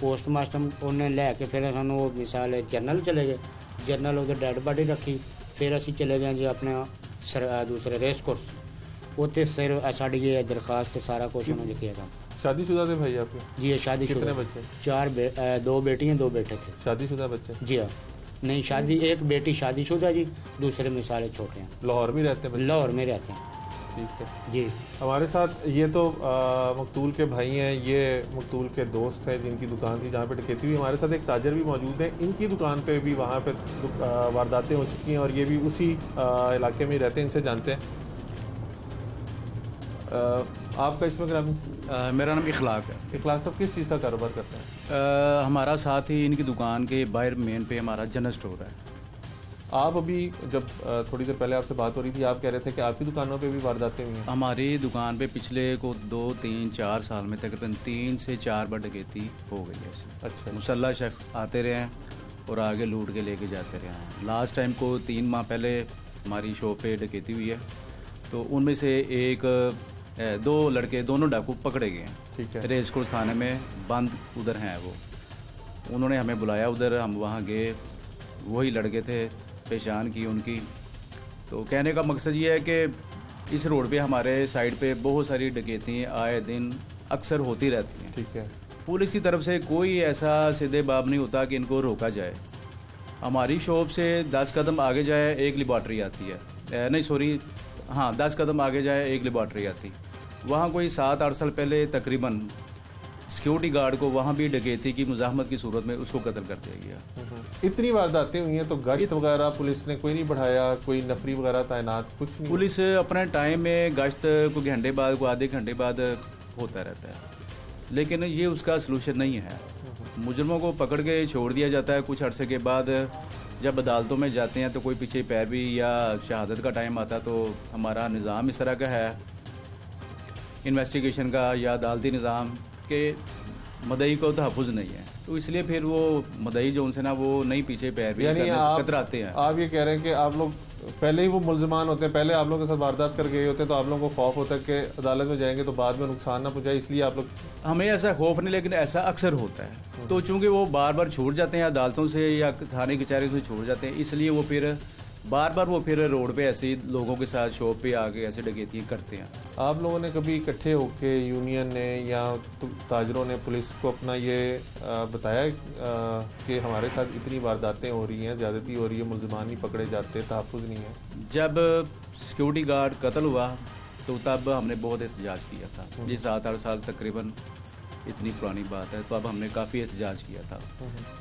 पोस्टमास्टम उन्हें लैके फिर सानू वो मिसाल जरनल चले गए, जरनल उधर डेड बॉडी रखी, फिर असी चले गए जी अपने दूसरे रेस कोर्स, उत्ते फिर साड़ी जी दरखास्त सारा कुछ उन्होंने किया था। शादीशुदा थे भाई आपके? जी शादीशुदा। कितने बच्चे? 2 बेटियाँ 2 बेटे थे। शादीशुदा बच्चे? जी हाँ। नहीं शादी, एक बेटी शादीशुदा जी, दूसरे मिसाले छोटे हैं। लाहौर में रहते हैं? लाहौर में रहते हैं। ठीक है जी। हमारे साथ ये तो मकतूल के भाई हैं, ये मकतूल के दोस्त हैं जिनकी दुकान थी जहाँ पे डकैती हुई। हमारे साथ एक ताजर भी मौजूद है, इनकी दुकान पे भी वहाँ पे वारदातें हो चुकी हैं और ये भी उसी इलाके में रहते हैं, इनसे जानते हैं। आपका इसमें ग्राम? मेरा नाम इखलाक है। इखलाक साहब किस चीज़ का कारोबार करते हैं? हमारा साथ ही इनकी दुकान के बाहर मेन पे हमारा जनरल स्टोर है। आप अभी जब थोड़ी देर पहले आपसे बात हो रही थी, आप कह रहे थे कि आपकी दुकानों पे भी वारदातें हुई हैं? हमारी दुकान पे पिछले को 2, 3, 4 साल में तकरीबन 3 से 4 बार डकैती हो गई है। अच्छा। मुसल्ला शख्स आते रहे हैं और आगे लूट के लेके जाते रहे हैं। लास्ट टाइम को 3 माह पहले हमारी शॉप पे डकैती हुई है, तो उनमें से 2 लड़के, दोनों डाकू पकड़े गए हैं। ठीक है। रेस कोर्स थाने में बंद उधर हैं वो। उन्होंने हमें बुलाया उधर, हम वहाँ गए, वही लड़के थे, पहचान की उनकी। तो कहने का मकसद ये है कि इस रोड पे हमारे साइड पे बहुत सारी डकैती आए दिन अक्सर होती रहती हैं। ठीक है। पुलिस की तरफ से कोई ऐसा सीधे बाब नहीं होता कि इनको रोका जाए। हमारी शॉप से 10 कदम आगे जाए एक लेबॉर्ट्री आती है, नहीं सॉरी, हाँ 10 कदम आगे जाए एक लेबॉर्ट्री आती। वहाँ कोई 7-8 साल पहले तकरीबन सिक्योरिटी गार्ड को वहाँ भी डकैती की मुज़ाहमत की सूरत में उसको कत्ल कर दिया गया। इतनी वारदातें हुई हैं तो गश्त वगैरह पुलिस ने कोई नहीं बढ़ाया, कोई नफरी वगैरह तैनात कुछ नहीं? पुलिस अपने टाइम में गश्त को घंटे बाद, को आधे घंटे बाद होता रहता है, लेकिन ये उसका सलूशन नहीं है। मुजरमों को पकड़ के छोड़ दिया जाता है, कुछ अरसे के बाद जब अदालतों में जाते हैं तो कोई पीछे पैरवी या शहादत का टाइम आता तो हमारा निज़ाम इस तरह का है इन्वेस्टिगेशन का या अदालती निज़ाम के मदई को तहफ़्फ़ुज़ नहीं है, तो इसलिए फिर वो मदई जो उनसे ना वो नहीं पीछे पैरवी करने से कतराते हैं। आप ये कह रहे हैं कि आप लोग पहले ही वो मुल्ज़मान होते हैं, पहले आप लोगों के साथ वारदात कर गए होते हैं, तो आप लोगों को खौफ होता है कि अदालत में जाएंगे तो बाद में नुकसान ना पहुंचाए, इसलिए आप लोग? हमें ऐसा खौफ नहीं, लेकिन ऐसा अक्सर होता है। तो चूंकि वो बार बार छूट जाते हैं अदालतों से या थाने कचहरी से छूट जाते हैं, इसलिए वो फिर बार बार वो फिर रोड पे ऐसे ही लोगों के साथ शॉप पे आके ऐसे डकैतियाँ करते हैं। आप लोगों ने कभी इकट्ठे होके यूनियन ने या ताजरों ने पुलिस को अपना ये बताया कि हमारे साथ इतनी वारदातें हो रही हैं, ज़्यादती हो रही है, मुल्ज़िमान नहीं पकड़े जाते, तहफ़्फ़ुज़ नहीं है? जब सिक्योरिटी गार्ड कत्ल हुआ तो तब हमने बहुत एहतजाज किया था। ये 7-8 साल तकरीबन इतनी पुरानी बात है, तो अब हमने काफ़ी एहतजाज किया था।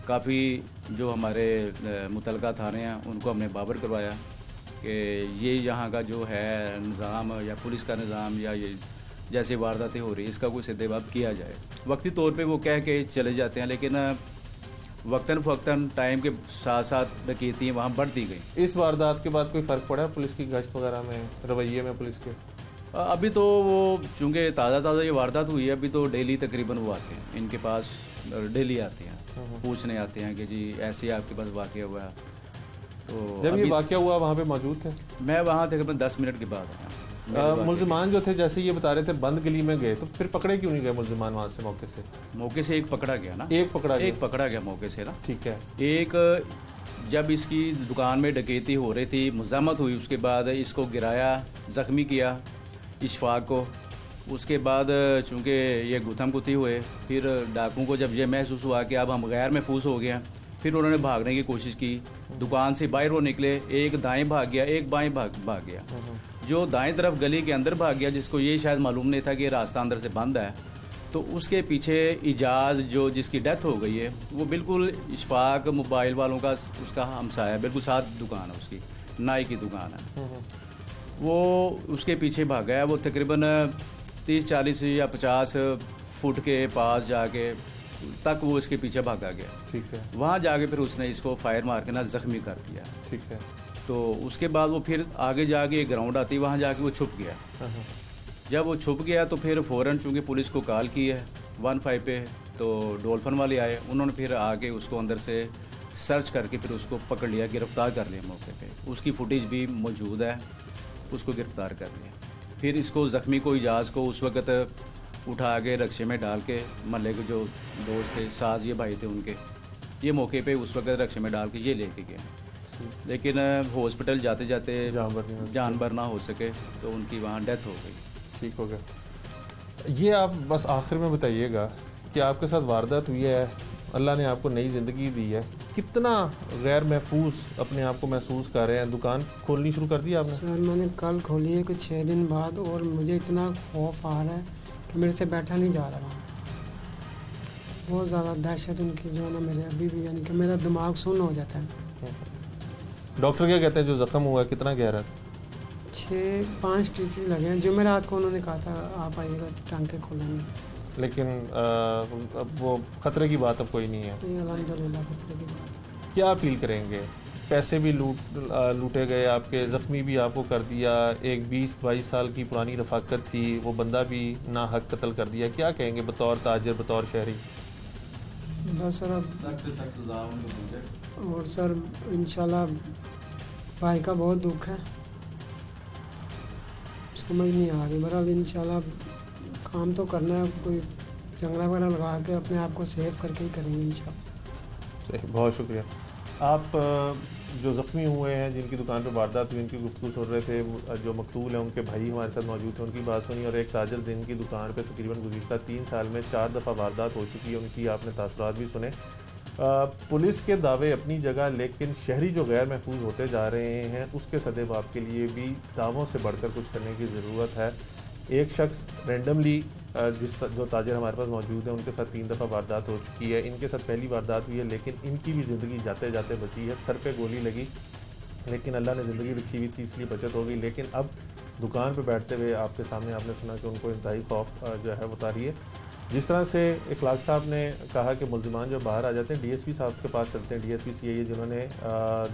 काफ़ी जो हमारे मुतलका थाने हैं उनको हमने बाबर करवाया कि ये यहाँ का जो है निज़ाम या पुलिस का निज़ाम या ये जैसे वारदातें हो रही है इसका कोई सद्देबाब किया जाए। वक्ती तौर पे वो कह के चले जाते हैं, लेकिन वक्तन फ़क्तन टाइम के साथ साथ डकैतियाँ वहाँ बढ़ती गई। इस वारदात के बाद कोई फ़र्क पड़ा है पुलिस की गश्त वगैरह में, रवैये में पुलिस के? अभी तो वो चूँकि ताज़ा ये वारदात हुई है, अभी तो डेली तकरीबन वो आते हैं, इनके पास डेली आते हैं, पूछने आते हैं कि जी ऐसे आपके पास वाक़या हुआ है। तो जब ये वाक़या हुआ वहाँ पे मौजूद थे? मैं वहाँ तकरीबन 10 मिनट के बाद आया। मुल्ज़िमान जो थे जैसे ये बता रहे थे बंद गली में गए, तो फिर पकड़े क्यों नहीं गए मुल्ज़िमान वहाँ से मौके से? मौके से एक पकड़ा गया ना, एक पकड़ा गया मौके से ना। ठीक है। एक जब इसकी दुकान में डकैती हो रही थी, मुज़ामत हुई, उसके बाद इसको गिराया, ज़ख्मी किया इशफाक को। उसके बाद चूँकि ये गुथम गुथी हुए, फिर डाकुओं को जब ये महसूस हुआ कि अब हम गैर महफूज हो गए हैं, फिर उन्होंने भागने की कोशिश की। दुकान से बाहर वो निकले, एक दाएं भाग गया, एक बाएं भाग गया। जो दाएं तरफ गली के अंदर भाग गया, जिसको ये शायद मालूम नहीं था कि ये रास्ता अंदर से बंद है, तो उसके पीछे इजाज़ जो जिसकी डेथ हो गई है, वो बिल्कुल इशफाक मोबाइल वालों का उसका हमसाया, बिल्कुल साथ दुकान है उसकी, नाई की दुकान है। वो उसके पीछे भाग गया। वो तकरीबन 30-40 या 50 फुट के पास जाके तक वो इसके पीछे भागा गया। ठीक है। वहाँ जाके फिर उसने इसको फायर मार के ना ज़ख्मी कर दिया। ठीक है। तो उसके बाद वो फिर आगे जाके एक ग्राउंड आती, वहाँ जाके वो छुप गया। जब वो छुप गया तो फिर फ़ौरन चूँकि पुलिस को कॉल की है 15 पे, तो डोल्फन वाले आए, उन्होंने फिर आके उसको अंदर से सर्च करके फिर उसको पकड़ लिया, गिरफ्तार कर लिया मौके पे। उसकी फुटेज भी मौजूद है, उसको गिरफ्तार कर लिया। फिर इसको ज़ख्मी को इजाज़ को उस वक़्त उठा के रक्शे में डाल के, महल्ले के जो दोस्त थे, साज ये भाई थे उनके, ये मौके पे उस वक़्त रक्शे में डाल के ये लेके गए। लेकिन हॉस्पिटल जाते जाते जानवर ना हो सके तो उनकी वहाँ डेथ हो गई। ठीक हो गया। ये आप बस आखिर में बताइएगा कि आपके साथ वारदात हुई है, अल्लाह ने आपको नई ज़िंदगी दी है, कितना गैर महफूज अपने आप को महसूस कर रहे हैं? दुकान खोलनी शुरू कर दी आपने? सर मैंने कल खोली है कुछ 6 दिन बाद, और मुझे इतना खौफ आ रहा है कि मेरे से बैठा नहीं जा रहा वहाँ। बहुत ज़्यादा दहशत उनकी जो है ना मेरे अभी भी, यानी कि मेरा दिमाग सुन्न हो जाता है। डॉक्टर क्या कहते हैं जो ज़ख्म हुआ कितना गहरा? 5 स्टिचेस लगे हैं, जो मेरे हाथ को उन्होंने कहा था आप आइएगा टांके खोलेंगे, लेकिन अब वो ख़तरे की बात अब कोई नहीं है। अल्हम्दुलिल्लाह खतरे की बात। क्या अपील करेंगे? पैसे भी लूटे गए आपके, ज़ख्मी भी आपको कर दिया, एक 20-22 साल की पुरानी रफ़ाकत थी, वो बंदा भी ना हक कत्ल कर दिया, क्या कहेंगे बतौर ताजिर, बतौर शहरी? बस सर अब सख्त से सख्त सज़ा उनको मिले। और सर इंशाल्लाह भाई का बहुत दुख है, समझ नहीं आ रही, बहरहाल इंशाल्लाह काम तो करना है, कोई जंगला वगैरह लगा के अपने आप को सेव करके ही करेंगे इंशाल्लाह। बहुत शुक्रिया। आप जो ज़ख्मी हुए हैं, जिनकी दुकान पर वारदात हुई, उनकी गुफ्तगू सुन रहे थे, जो मकतूल हैं उनके भाई हमारे साथ मौजूद थे, उनकी बात सुनी, और एक ताजर जिनकी दुकान पर तकरीबन गुज़िश्ता 3 साल में 4 दफ़ा वारदात हो चुकी है, उनकी आपने तासुरात भी सुने। पुलिस के दावे अपनी जगह, लेकिन शहरी जो गैर महफूज होते जा रहे हैं उसके सदेबाब के लिए भी दावों से बढ़कर कुछ करने की ज़रूरत है। एक शख्स रेंडमली जो ताजर हमारे पास मौजूद है, उनके साथ 3 दफ़ा वारदात हो चुकी है, इनके साथ पहली वारदात हुई है, लेकिन इनकी भी ज़िंदगी जाते जाते बची है। सर पे गोली लगी, लेकिन अल्लाह ने ज़िंदगी रखी हुई थी इसलिए बचत हो गई। लेकिन अब दुकान पे बैठते हुए आपके सामने आपने सुना कि उनको इंतहाई खौफ जो है बता रही है। जिस तरह से इखलाक साहब ने कहा कि मुल्ज़िमान जो बाहर आ जाते हैं, DSP साहब के पास चलते हैं, DSP CIA जिन्होंने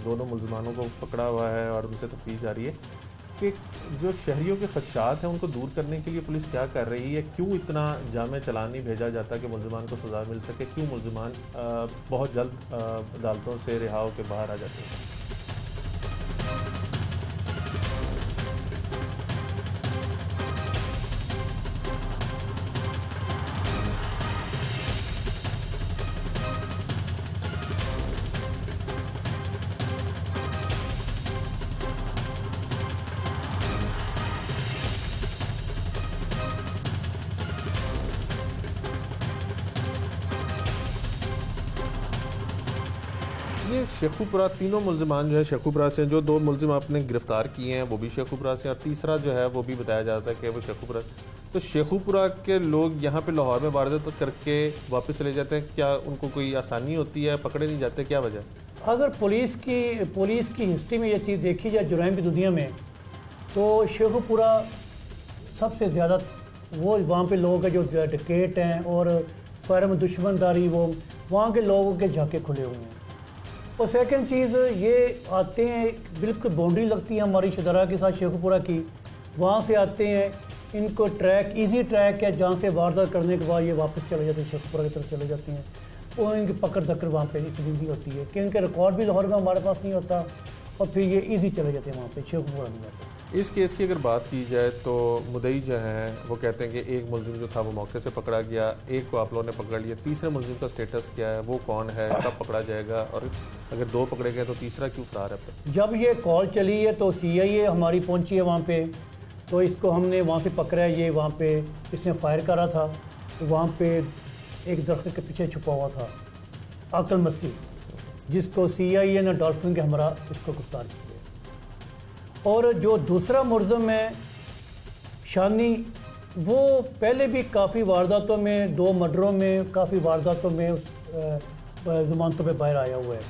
दोनों मुल्ज़िमानों को पकड़ा हुआ है और उनसे तफ्तीश जारी है कि जो शहरियों के खदशात हैं उनको दूर करने के लिए पुलिस क्या कर रही है, क्यों इतना जामे चलान नहीं भेजा जाता कि मुल्ज़िमान को सज़ा मिल सके, क्यों मुल्ज़िमान बहुत जल्द अदालतों से रिहा होकर बाहर आ जाते हैं। शेखुपुरा तीनों मुलजमान जो है शेखुपुरा से, जो 2 मुलजिम आपने गिरफ्तार किए हैं वो भी शेखुपुरा से, और तीसरा जो है वो भी बताया जाता है कि वो शेखुपुरा। तो शेखुपुरा के लोग यहाँ पे लाहौर में वारदात करके वापस चले जाते हैं, क्या उनको कोई आसानी होती है, पकड़े नहीं जाते, क्या वजह? अगर पुलिस की हिस्ट्री में ये चीज़ देखी जाए जुराइम की दुनिया में, तो शेखुपुरा सबसे ज़्यादा वो वहाँ पे लोग हैं जो डकैत हैं और फायर में दुश्मनदारी, वो वहाँ के लोगों के झाके खुले हुए हैं। और सेकंड चीज़ ये आते हैं, बिल्कुल बाउंड्री लगती है हमारी शदरा के साथ शेखुपुरा की, वहाँ से आते हैं, इनको ट्रैक इजी ट्रैक है जहाँ से वारदात करने के बाद ये वापस चले जाते हैं, शेखुपुरा की तरफ चले जाते हैं। और इनकी पकड़ धक्कर वहाँ पे इतनी होती है कि इनके रिकॉर्ड भी लाहौर में हमारे पास नहीं होता, और फिर ये इजी चले जाते हैं वहाँ पे, शेखुपुरा नहीं जाते। इस केस की अगर बात की जाए तो मुदई जो हैं वो कहते हैं कि एक मुलजिम जो था वो मौके से पकड़ा गया, एक को आप लोगों ने पकड़ लिया, तीसरे मुलजिम का स्टेटस क्या है, वो कौन है, कब पकड़ा जाएगा, और अगर 2 पकड़े गए तो तीसरा क्यों फरार है? जब ये कॉल चली है तो CIA हमारी पहुंची है वहाँ पे, तो इसको हमने वहाँ से पकड़ा है। ये वहाँ पे इसने फायर करा था, तो वहाँ पे एक दरख्त के पीछे छुपा हुआ था अकल मस्ती, जिसको CIA ने डॉल्फिन के हमरा इसको गिरफ्तार किया। और जो दूसरा मुलज़िम है शानी, वो पहले भी काफ़ी वारदातों में, 2 मर्डरों में, काफ़ी वारदातों में उस ज़मानतों पे बाहर आया हुआ है।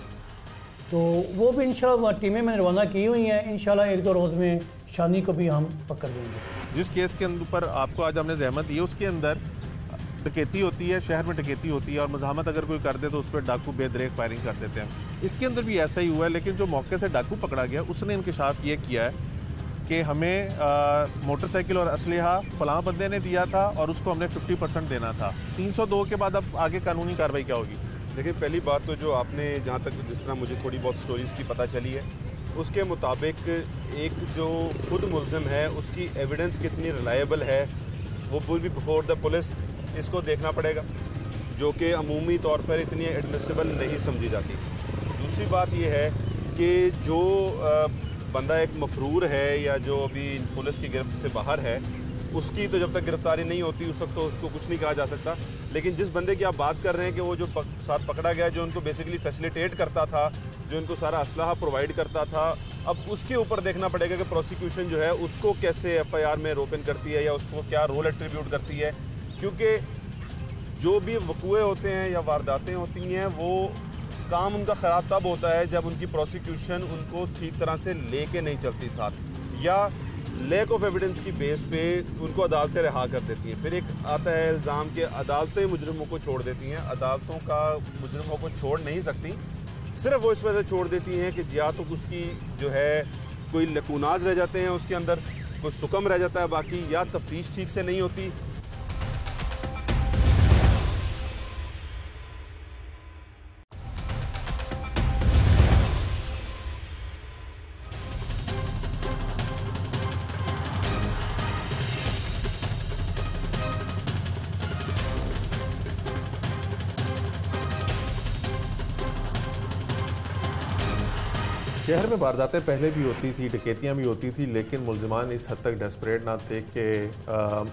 तो वो भी इंशाल्लाह टीमें मैंने रवाना की हुई हैं, इंशाल्लाह 1-2 रोज़ में शानी को भी हम पकड़ लेंगे। जिस केस के ऊपर आपको आज हमने जहमत दी है उसके अंदर डकैती होती है, शहर में डकैती होती है, और मज़ाहमत अगर कोई कर दे तो उस पर डाकू बेदरेक फायरिंग कर देते हैं। इसके अंदर भी ऐसा ही हुआ है, लेकिन जो मौके से डाकू पकड़ा गया उसने इंकशाफ ये किया है कि हमें मोटरसाइकिल और असलहा फलां बंदे ने दिया था और उसको हमने 50% देना था। 302 के बाद अब आगे कानूनी कार्रवाई क्या होगी? देखिए, पहली बात तो जो आपने जहाँ तक जिस तरह मुझे थोड़ी बहुत स्टोरीज़ की पता चली है, उसके मुताबिक एक जो खुद मुलजिम है उसकी एविडेंस कितनी रिलायबल है वो will be before the police, इसको देखना पड़ेगा, जो कि अमूमी तौर पर इतनी एडमिसिबल नहीं समझी जाती। दूसरी बात यह है कि जो बंदा एक मफरूर है या जो अभी पुलिस की गिरफ्त से बाहर है, उसकी तो जब तक गिरफ्तारी नहीं होती उस वक्त तो उसको कुछ नहीं कहा जा सकता। लेकिन जिस बंदे की आप बात कर रहे हैं कि वो जो साथ पकड़ा गया, जो उनको बेसिकली फैसिलिटेट करता था, जो उनको सारा असलहा प्रोवाइड करता था, अब उसके ऊपर देखना पड़ेगा कि प्रोसिक्यूशन जो है उसको कैसे FIR में रोपन करती है या उसको क्या रोल एट्रीब्यूट करती है, क्योंकि जो भी वक़ूए होते हैं या वारदातें होती हैं वो काम उनका ख़राब तब होता है जब उनकी प्रोसिक्यूशन उनको ठीक तरह से लेके नहीं चलती साथ, या लैक ऑफ एविडेंस की बेस पे उनको अदालतें रिहा कर देती हैं। फिर एक आता है इल्ज़ाम कि अदालतें मुजरिमों को छोड़ देती हैं। अदालतों का मुजरिमों को छोड़ नहीं सकती, सिर्फ वो इस वजह से छोड़ देती हैं कि या तो उसकी जो है कोई लकूनाज रह जाते हैं उसके अंदर, कोई सुकम रह जाता है बाकी, या तफ्तीश ठीक से नहीं होती। शहर में वारदातें पहले भी होती थी, डकैतियाँ भी होती थी, लेकिन मुलजिमान इस हद तक डेस्परेट ना थे कि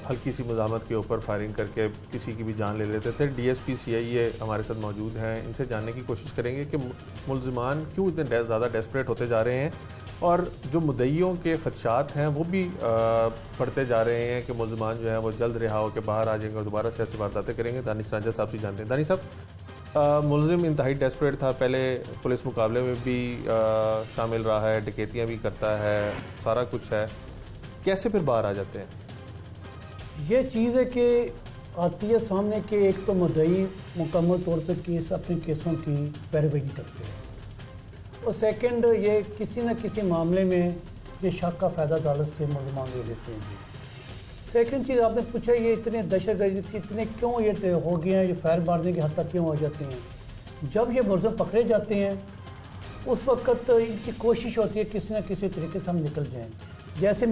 हल्की सी मज़ामत के ऊपर फायरिंग करके किसी की भी जान ले लेते थे। DSP CIA हमारे साथ मौजूद हैं, इनसे जानने की कोशिश करेंगे कि मुलजिमान क्यों इतने ज़्यादा डेस्परेट होते जा रहे हैं और जो मुद्दइयों के खदशात हैं वो भी बढ़ते जा रहे हैं कि मुलजिमान जो है वो जल्द रिहा होकर बाहर आ जाएंगे और दोबारा से ऐसी वारदातें करेंगे। दानिश रांझा साहब से जानते हैं। दानिश साहब, मुलजिम इंतहाई डेस्परेट था, पहले पुलिस मुकाबले में भी शामिल रहा है, डकैतियाँ भी करता है, सारा कुछ है, कैसे फिर बाहर आ जाते हैं? ये चीज़ है कि आती है सामने कि एक तो मुद्दई मुकम्मल तौर पर केस अपने केसों की पैरवी करते हैं, और सेकंड ये किसी न किसी मामले में ये शक का फ़ायदा अदालत से मुलजमान ले लेते हैं। सेकंड चीज़ आपने पूछा, ये इतने दहशतगर्द इतने क्यों ये हो गए हैं, ये फायर मारने की हद तक क्यों हो जाते हैं? जब ये मुलज़िम पकड़े जाते हैं उस वक्त इनकी कोशिश होती है किसी न किसी तरीके से हम निकल जाएँ। जैसे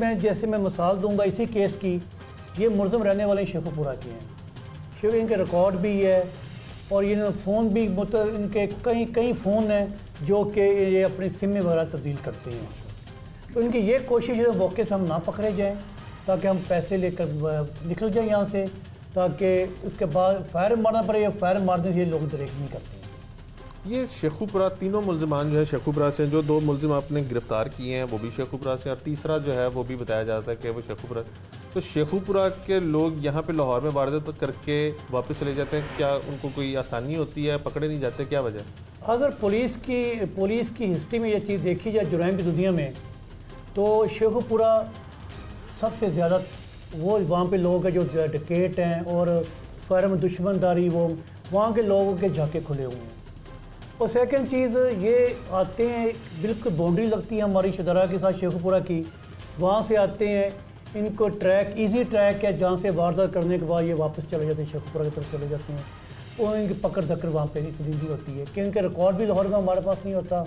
मैं मिसाल दूंगा इसी केस की, ये मुलज़िम रहने वाले शेखुपुरा के हैं, शेख इनके रिकॉर्ड भी है और ये फ़ोन भी इनके कई फ़ोन हैं जो कि ये अपनी सिम वगैरह तब्दील करते हैं। तो इनकी ये कोशिश है मौके से हम ना पकड़े जाएँ ताकि हम पैसे लेकर निकल जाए यहाँ से, ताकि उसके बाद फायर मारना पड़े, या फायर मारने से ये लोग ब्रेक नहीं करते हैं। ये शेखुपुरा तीनों मुलजमान जो है शेखुपुरा से, जो 2 मुलजिम आपने गिरफ्तार किए हैं वो भी शेखुपुरा से और तीसरा जो है वो भी बताया जाता है कि वो शेखुपुरा। तो शेखुपुरा के लोग यहाँ पे लाहौर में वारदात करके वापस चले जाते हैं, क्या उनको कोई आसानी होती है, पकड़े नहीं जाते, क्या वजह? अगर पुलिस की हिस्ट्री में ये चीज़ देखी जाए जुराइम की दुनिया में, तो शेखुपुरा सबसे ज़्यादा वो वहाँ पे लोग हैं जो डकैत हैं और फायर में दुश्मनदारी, वो वहाँ के लोगों के झाके खुले हुए हैं। और सेकंड चीज़ ये आते हैं, बिल्कुल बाउंड्री लगती है हमारी शदरा के साथ शेखुपुरा की, वहाँ से आते हैं, इनको ट्रैक इजी ट्रैक है जहाँ से वारदात करने के बाद ये वापस चले जाते हैं, शेखुपुरा की तरफ चले जाते हैं। और इनकी पकड़ दकड़ वहाँ पे इतनी ईजी होती है कि इनके रिकॉर्ड भी लाहौर में हमारे पास नहीं होता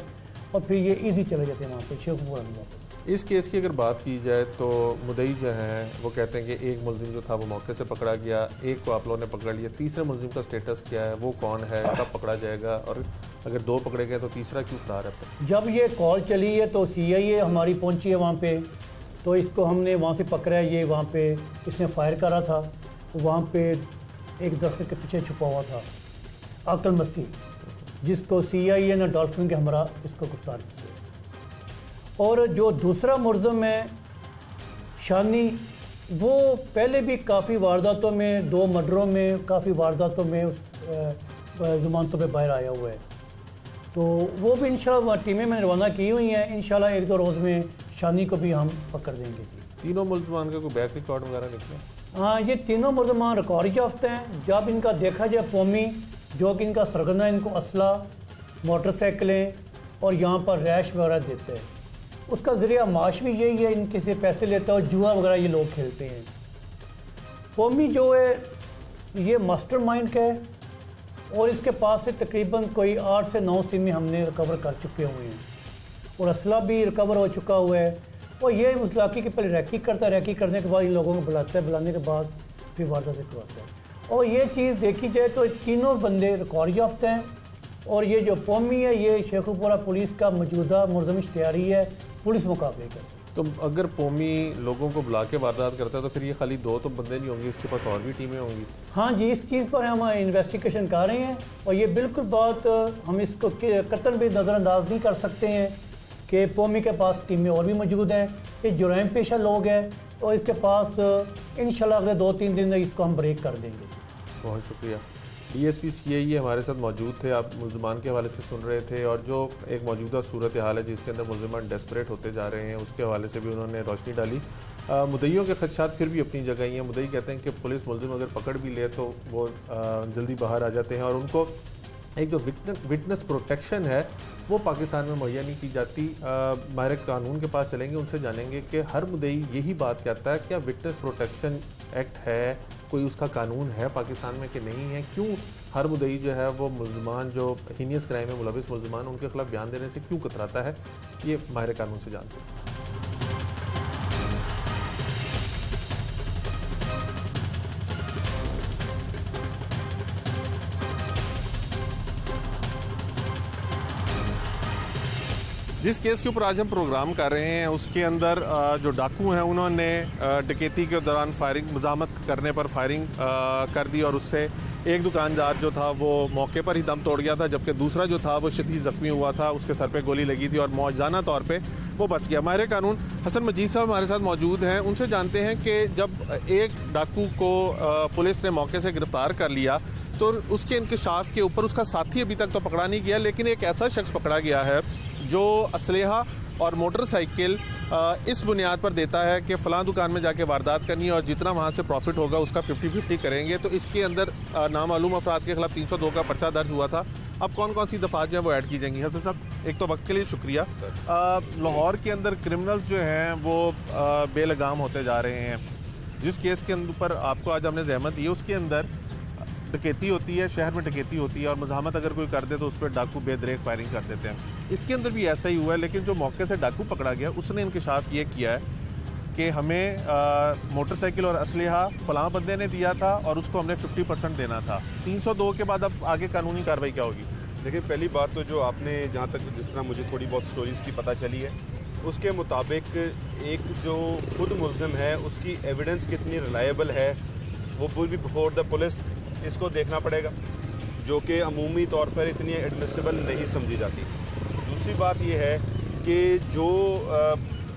और फिर ये ईजी चले जाते हैं वहाँ पे शेखुपुरा में वापस। इस केस की अगर बात की जाए तो मुदई जो हैं वो कहते हैं कि एक मुलजिम जो था वो मौके से पकड़ा गया, एक को आप लोगों ने पकड़ लिया, तीसरे मुलजिम का स्टेटस क्या है, वो कौन है, कब पकड़ा जाएगा, और अगर 2 पकड़े गए तो तीसरा क्यों फरार है? जब ये कॉल चली है तो CIA हमारी पहुंची है वहाँ पे, तो इसको हमने वहाँ से पकड़ा है। ये वहाँ पे इसने फायर करा था, वहाँ पे एक दरख्त के पीछे छुपा हुआ था अकल मस्ती, जिसको CIA ने डॉल्फिन के हमरा इसको गिरफ्तार किया। और जो दूसरा मुलज़िम है शानी, वो पहले भी काफ़ी वारदातों में, 2 मर्डरों में, काफ़ी वारदातों में उस ज़मानतों पे बाहर आया हुआ है। तो वो भी इंशाल्लाह टीमें में रवाना की हुई हैं, इंशाल्लाह 1-2 रोज़ में शानी को भी हम पकड़ देंगे जी। तीनों मुलजमान का कोई बैक रिकॉर्ड वगैरह निकला? हाँ, ये तीनों मुलजमान रिकॉर्ड याफ्ता हैं। जब इनका देखा जाए पोमी, जो कि इनका सरगना इनको असला, मोटरसाइकिलें और यहाँ पर रैश वगैरह देते हैं, उसका ज़रिया माश भी यही है, इनके से पैसे लेता है और जुआ वगैरह ये लोग खेलते हैं। पोमी जो है ये मास्टरमाइंड का है और इसके पास से तकरीबन कोई 8 से 9 सिमें हमने रिकवर कर चुके हुए हैं और असला भी रिकवर हो चुका हुआ है। और ये उस इलाके की पहले रैकी करता है, रैकी करने के बाद इन लोगों को बुलाता है, बुलाने के बाद फिर वारदात करवाता है। और ये चीज़ देखी जाए तो तीनों बंदे रिकॉर्ड याफ्ता हैं। और ये जो पोमी है ये शेखुपुरा पुलिस का मौजूदा मुलज़िम इश्तिहारी है पुलिस मुकाबले का। तो अगर पोमी लोगों को बुला के वारदात करता है तो फिर ये खाली 2 तो बंदे नहीं होंगे, इसके पास और भी टीमें होंगी? हाँ जी, इस चीज़ पर हम इन्वेस्टिगेशन कर रहे हैं और ये बिल्कुल बात हम इसको कतई भी नज़रअंदाज नहीं कर सकते हैं कि पोमी के पास टीमें और भी मौजूद हैं। ये जुराइम पेशा लोग हैं और इसके पास इंशाल्लाह अगले 2-3 दिन इसको हम ब्रेक कर देंगे। बहुत शुक्रिया। DSP CAE हमारे साथ मौजूद थे, आप मुलजमान के हवाले से सुन रहे थे और जो एक मौजूदा सूरत हाल है जिसके अंदर मुलजमान डेस्परेट होते जा रहे हैं उसके हवाले से भी उन्होंने रोशनी डाली। मुद्दईयों के खदशात फिर भी अपनी जगह ही हैं। मुद्दई कहते हैं कि पुलिस मुलजिम अगर पकड़ भी ले तो वो जल्दी बाहर आ जाते हैं और उनको एक जो विटनेस प्रोटेक्शन है वो पाकिस्तान में मुहैया नहीं की जाती। माहिर कानून के पास चलेंगे, उनसे जानेंगे कि हर मुद्दई यही बात कहता है, क्या विटनेस प्रोटेक्शन एक्ट है, कोई उसका कानून है पाकिस्तान में कि नहीं है, क्यों हर मुद्दई जो है वो मुलजमान जो हीनियस क्राइम में मुलविस मुलजमान उनके खिलाफ बयान देने से क्यों कतराता है, ये माहिर कानून से जानते हैं। जिस केस के ऊपर आज हम प्रोग्राम कर रहे हैं उसके अंदर जो डाकू हैं उन्होंने डकैती के दौरान फायरिंग मज़ामत करने पर फायरिंग कर दी और उससे एक दुकानदार जो था वो मौके पर ही दम तोड़ गया था, जबकि दूसरा जो था वो शदीद ज़ख्मी हुआ था, उसके सर पे गोली लगी थी और मौजाना तौर पे वो बच गया। माहिर कानून हसन मजीद साहब हमारे साथ मौजूद हैं, उनसे जानते हैं कि जब एक डाकू को पुलिस ने मौके से गिरफ्तार कर लिया तो उसके इंकशाफ के ऊपर उसका साथी अभी तक तो पकड़ा नहीं गया, लेकिन एक ऐसा शख्स पकड़ा गया है जो असलहा और मोटरसाइकिल इस बुनियाद पर देता है कि फ़लाँ दुकान में जाके वारदात करनी है और जितना वहाँ से प्रॉफिट होगा उसका 50-50 करेंगे। तो इसके अंदर नामालूम अफराद के खिलाफ 302 का पर्चा दर्ज हुआ था। अब कौन कौन सी दफ़ात जो है वो ऐड की जाएंगी? हसन साहब, एक तो वक्त के लिए शुक्रिया। लाहौर के अंदर क्रिमिनल्स जो हैं वो बेलगाम होते जा रहे हैं। जिस केस के ऊपर आपको आज हमने जहमत दी है उसके अंदर डकैती होती है, शहर में डकैती होती है और मज़ाहमत अगर कोई कर दे तो उस पर डाकू बेदरेक फायरिंग कर देते हैं। इसके अंदर भी ऐसा ही हुआ है, लेकिन जो मौके से डाकू पकड़ा गया उसने इंकशाफ ये किया है कि हमें मोटरसाइकिल और असलहा फलां बंदे ने दिया था और उसको हमने 50% देना था। 302 के बाद अब आगे कानूनी कार्रवाई क्या होगी? देखिए, पहली बात तो जो आपने जहाँ तक जिस तरह मुझे थोड़ी बहुत स्टोरीज़ की पता चली है उसके मुताबिक एक जो खुद मुलजिम है उसकी एविडेंस कितनी रिलायबल है वो will be before the police, इसको देखना पड़ेगा। जो कि अमूमी तौर पर इतनी एडमिसिबल नहीं समझी जाती। दूसरी बात यह है कि जो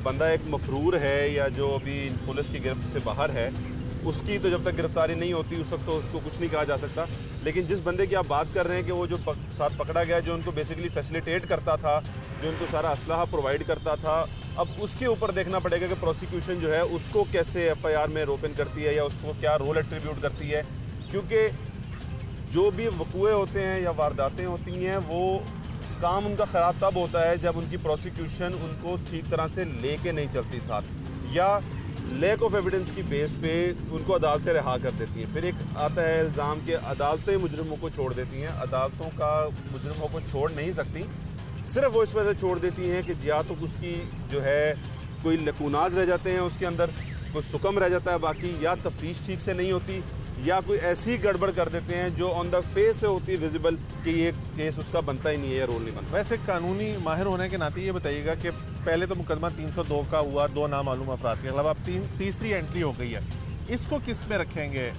बंदा एक मफरूर है या जो अभी पुलिस की गिरफ्त से बाहर है, उसकी तो जब तक गिरफ्तारी नहीं होती उस वक्त तो उसको कुछ नहीं कहा जा सकता। लेकिन जिस बंदे की आप बात कर रहे हैं कि वो जो साथ पकड़ा गया, जो उनको बेसिकली फैसिलिटेट करता था, जो उनको सारा असलहा प्रोवाइड करता था, अब उसके ऊपर देखना पड़ेगा कि प्रोसिक्यूशन जो है उसको कैसे FIR में रोपन करती है या उसको क्या रोल एट्रीब्यूट करती है। क्योंकि जो भी वकूए होते हैं या वारदातें होती हैं, वो काम उनका ख़राब तब होता है जब उनकी प्रोसिक्यूशन उनको ठीक तरह से लेके नहीं चलती साथ, या लैक ऑफ एविडेंस की बेस पे उनको अदालतें रिहा कर देती हैं। फिर एक आता है इल्ज़ाम कि अदालतें मुजरिमों को छोड़ देती हैं। अदालतों का मुजरिमों को छोड़ नहीं सकती, सिर्फ वो इस वजह से छोड़ देती हैं कि या तो उसकी जो है कोई लकूनाज रह जाते हैं उसके अंदर, कोई सुकम रह जाता है बाकी, या तफ्तीश ठीक से नहीं होती, या कोई ऐसी गड़बड़ कर देते हैं जो ऑन द फेस से होती है विजिबल कि ये केस उसका बनता ही नहीं है या रोल नहीं बनता। वैसे कानूनी माहिर होने के नाते ये बताइएगा कि पहले तो मुकदमा 302 का हुआ, 2 नामालूम अफराद के खिलाफ, अब तीसरी एंट्री हो गई है, इसको किस में रखेंगे?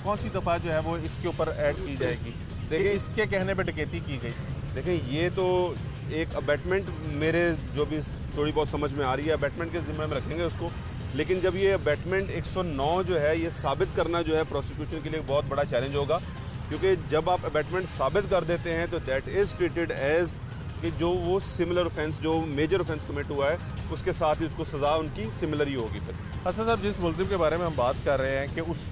कौन सी दफ़ा जो है वो इसके ऊपर ऐड की जाएगी? देखिए, इसके कहने पर डकैती की गई। देखें, ये तो एक अबैटमेंट मेरे जो भी थोड़ी बहुत समझ में आ रही है, अबैटमेंट के ज़िम्मे में रखेंगे उसको। लेकिन जब ये अबैटमेंट 109 जो है ये साबित करना जो है प्रोसिक्यूशन के लिए बहुत बड़ा चैलेंज होगा, क्योंकि जब आप अबैटमेंट साबित कर देते हैं तो दैट इज़ ट्रीटेड एज कि जो वो सिमिलर ऑफेंस, जो मेजर ऑफेंस कमिट हुआ है, उसके साथ ही उसको सज़ा उनकी सिमिलर ही होगी। फिर हसन साहब, जिस मुलजिम के बारे में हम बात कर रहे हैं कि उस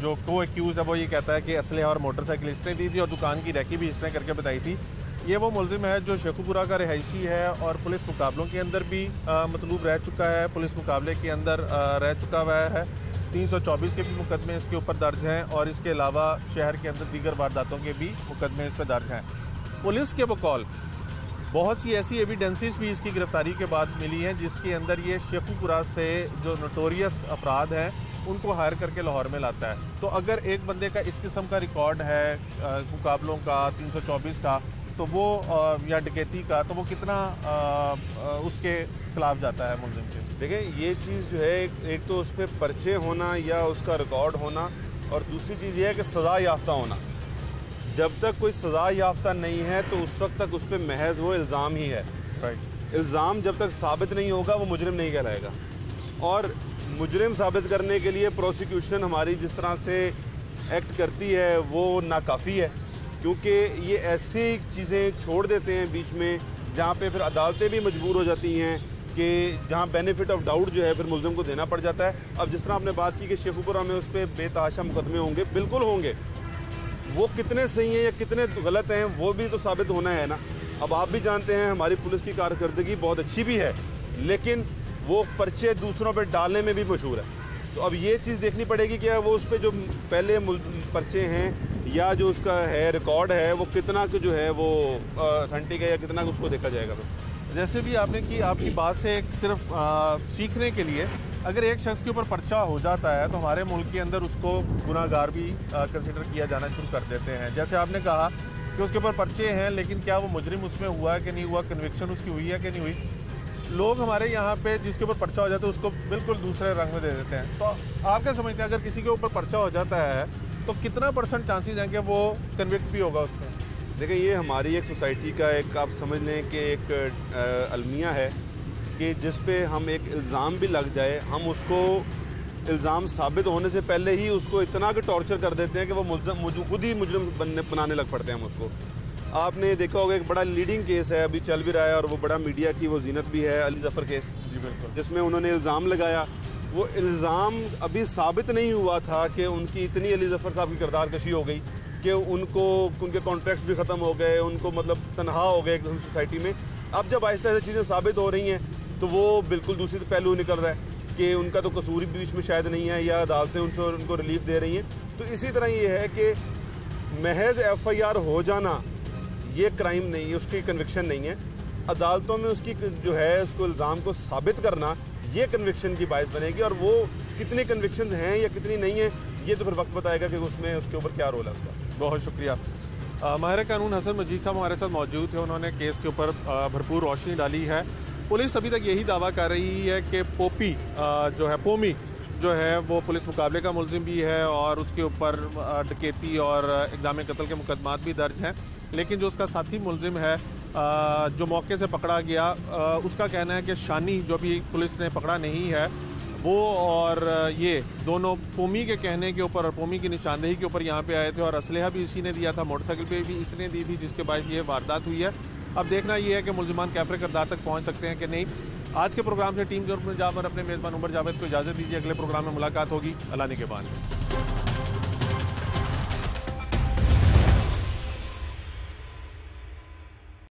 जो को एक्यूज है वो ये कहता है कि असलहा और मोटरसाइकिल इसने दी थी और दुकान की रैकी भी इसने करके बताई थी, ये वो मुलजिम है जो शेखुपुरा का रिहायशी है और पुलिस मुकाबलों के अंदर भी मतलूब रह चुका है, पुलिस मुकाबले के अंदर रह चुका हुआ है। 324 के भी मुकदमे इसके ऊपर दर्ज हैं और इसके अलावा शहर के अंदर दीगर वारदातों के भी मुकदमे इस पर दर्ज हैं। पुलिस के बकौल बहुत सी ऐसी एविडेंसेस भी इसकी गिरफ्तारी के बाद मिली हैं जिसके अंदर ये शेखुपुरा से जो नोटोरियस अफराद हैं उनको हायर करके लाहौर में लाता है। तो अगर एक बंदे का इस किस्म का रिकॉर्ड है मुकाबलों का 324 का, तो वो या डकैती का, तो वो कितना उसके खिलाफ जाता है मुलजिम के? देखें, ये चीज़ जो है एक तो उस पर पर्चे होना या उसका रिकॉर्ड होना, और दूसरी चीज़ ये है कि सज़ा याफ्ता होना। जब तक कोई सज़ा याफ्ता नहीं है तो उस वक्त तक उस पर महज वो इल्ज़ाम ही है। राइट। इल्ज़ाम जब तक साबित नहीं होगा वो मुजरिम नहीं कहलाएगा, और मुजरिम साबित करने के लिए प्रोसिक्यूशन हमारी जिस तरह से एक्ट करती है वो नाकाफ़ी है, क्योंकि ये ऐसी चीज़ें छोड़ देते हैं बीच में जहाँ पे फिर अदालतें भी मजबूर हो जाती हैं कि जहाँ बेनिफिट ऑफ डाउट जो है फिर मुलजिम को देना पड़ जाता है। अब जिस तरह आपने बात की कि शेखुपुरा में उस पर बेतहाशा मुकदमे होंगे, बिल्कुल होंगे, वो कितने सही हैं या कितने गलत हैं वो भी तो साबित होना है ना। अब आप भी जानते हैं हमारी पुलिस की कारकर्दगी बहुत अच्छी भी है, लेकिन वो पर्चे दूसरों पर डालने में भी मशहूर है। तो अब ये चीज़ देखनी पड़ेगी कि वो उस पर जो पहले पर्चे हैं या जो उसका है रिकॉर्ड है वो कितना जो है वो ऑथेंटिक है या कितना उसको देखा जाएगा। तो जैसे भी आपने की आपकी बात से सिर्फ सीखने के लिए, अगर एक शख्स के ऊपर पर्चा हो जाता है तो हमारे मुल्क के अंदर उसको गुनाहगार भी कंसिडर किया जाना शुरू कर देते हैं। जैसे आपने कहा कि उसके ऊपर पर्चे हैं, लेकिन क्या वो मुजरिम उसमें हुआ है कि नहीं हुआ, कन्विक्शन उसकी हुई है कि नहीं हुई। लोग हमारे यहाँ पे जिसके ऊपर पर्चा हो जाता है उसको बिल्कुल दूसरे रंग में दे देते हैं। तो आप क्या समझते हैं, अगर किसी के ऊपर पर्चा हो जाता है तो कितना % चांसेस हैं कि वो कन्विक्ट भी होगा उसमें? देखिए, ये हमारी एक सोसाइटी का एक आप समझ लें कि एक अलमिया है कि जिस पे हम एक इल्ज़ाम भी लग जाए, हम उसको इल्ज़ाम साबित होने से पहले ही उसको इतना कि टॉर्चर कर देते हैं कि वो खुद ही मुजरिम बनाने लग पड़ते हैं हम उसको। आपने देखा होगा एक बड़ा लीडिंग केस है, अभी चल भी रहा है और वो बड़ा मीडिया की वो जीनत भी है, अली जफ़र केस, जी बिल्कुल, जिसमें उन्होंने इल्ज़ाम लगाया। वो इल्ज़ाम अभी साबित नहीं हुआ था कि उनकी इतनी अली जफ़र साहब की किरदार कशी हो गई कि उनके कॉन्ट्रैक्ट्स भी ख़त्म हो गए, उनको मतलब तनहा हो गए एक सोसाइटी में। अब जब आहिस्ता आहिस्ता चीज़ें साबित हो रही हैं तो वो बिल्कुल दूसरी पहलू निकल रहा है कि उनका तो कसूर भी बीच में शायद नहीं है या अदालतें उनको रिलीफ दे रही हैं। तो इसी तरह ये है कि महज FIR हो जाना ये क्राइम नहीं है, उसकी कन्विक्शन नहीं है। अदालतों में उसकी जो है उसको इल्ज़ाम को साबित करना ये कन्विक्शन की बायस बनेगी, और वो कितनी कन्विक्शंस हैं या कितनी नहीं है ये तो फिर वक्त बताएगा कि उसमें उसके ऊपर क्या रोल है उसका। बहुत शुक्रिया। माहिर कानून हसन मजीद साहब हमारे साथ मौजूद थे, उन्होंने केस के ऊपर भरपूर रोशनी डाली है। पुलिस अभी तक यही दावा कर रही है कि पोमी जो है वो पुलिस मुकाबले का मुलजिम भी है और उसके ऊपर डकैती और इक़दाम कत्ल के मुकदमात भी दर्ज हैं। लेकिन जो उसका साथी मुलजिम है जो मौके से पकड़ा गया, उसका कहना है कि शानी जो भी पुलिस ने पकड़ा नहीं है वो और ये दोनों पोमी के कहने के ऊपर और पोमी की निशानदेही के ऊपर यहाँ पे आए थे और असलहा भी इसी ने दिया था, मोटरसाइकिल पे भी इसने दी थी, जिसके बायस ये वारदात हुई है। अब देखना ये है कि मुलजिमान कैफरे किरदार तक पहुँच सकते हैं कि नहीं। आज के प्रोग्राम से टीम जुर्म जाबर अपने मेज़बान उमर जावेद को इजाज़त दीजिए। अगले प्रोग्राम में मुलाकात होगी। अल्लाह ने के बाद।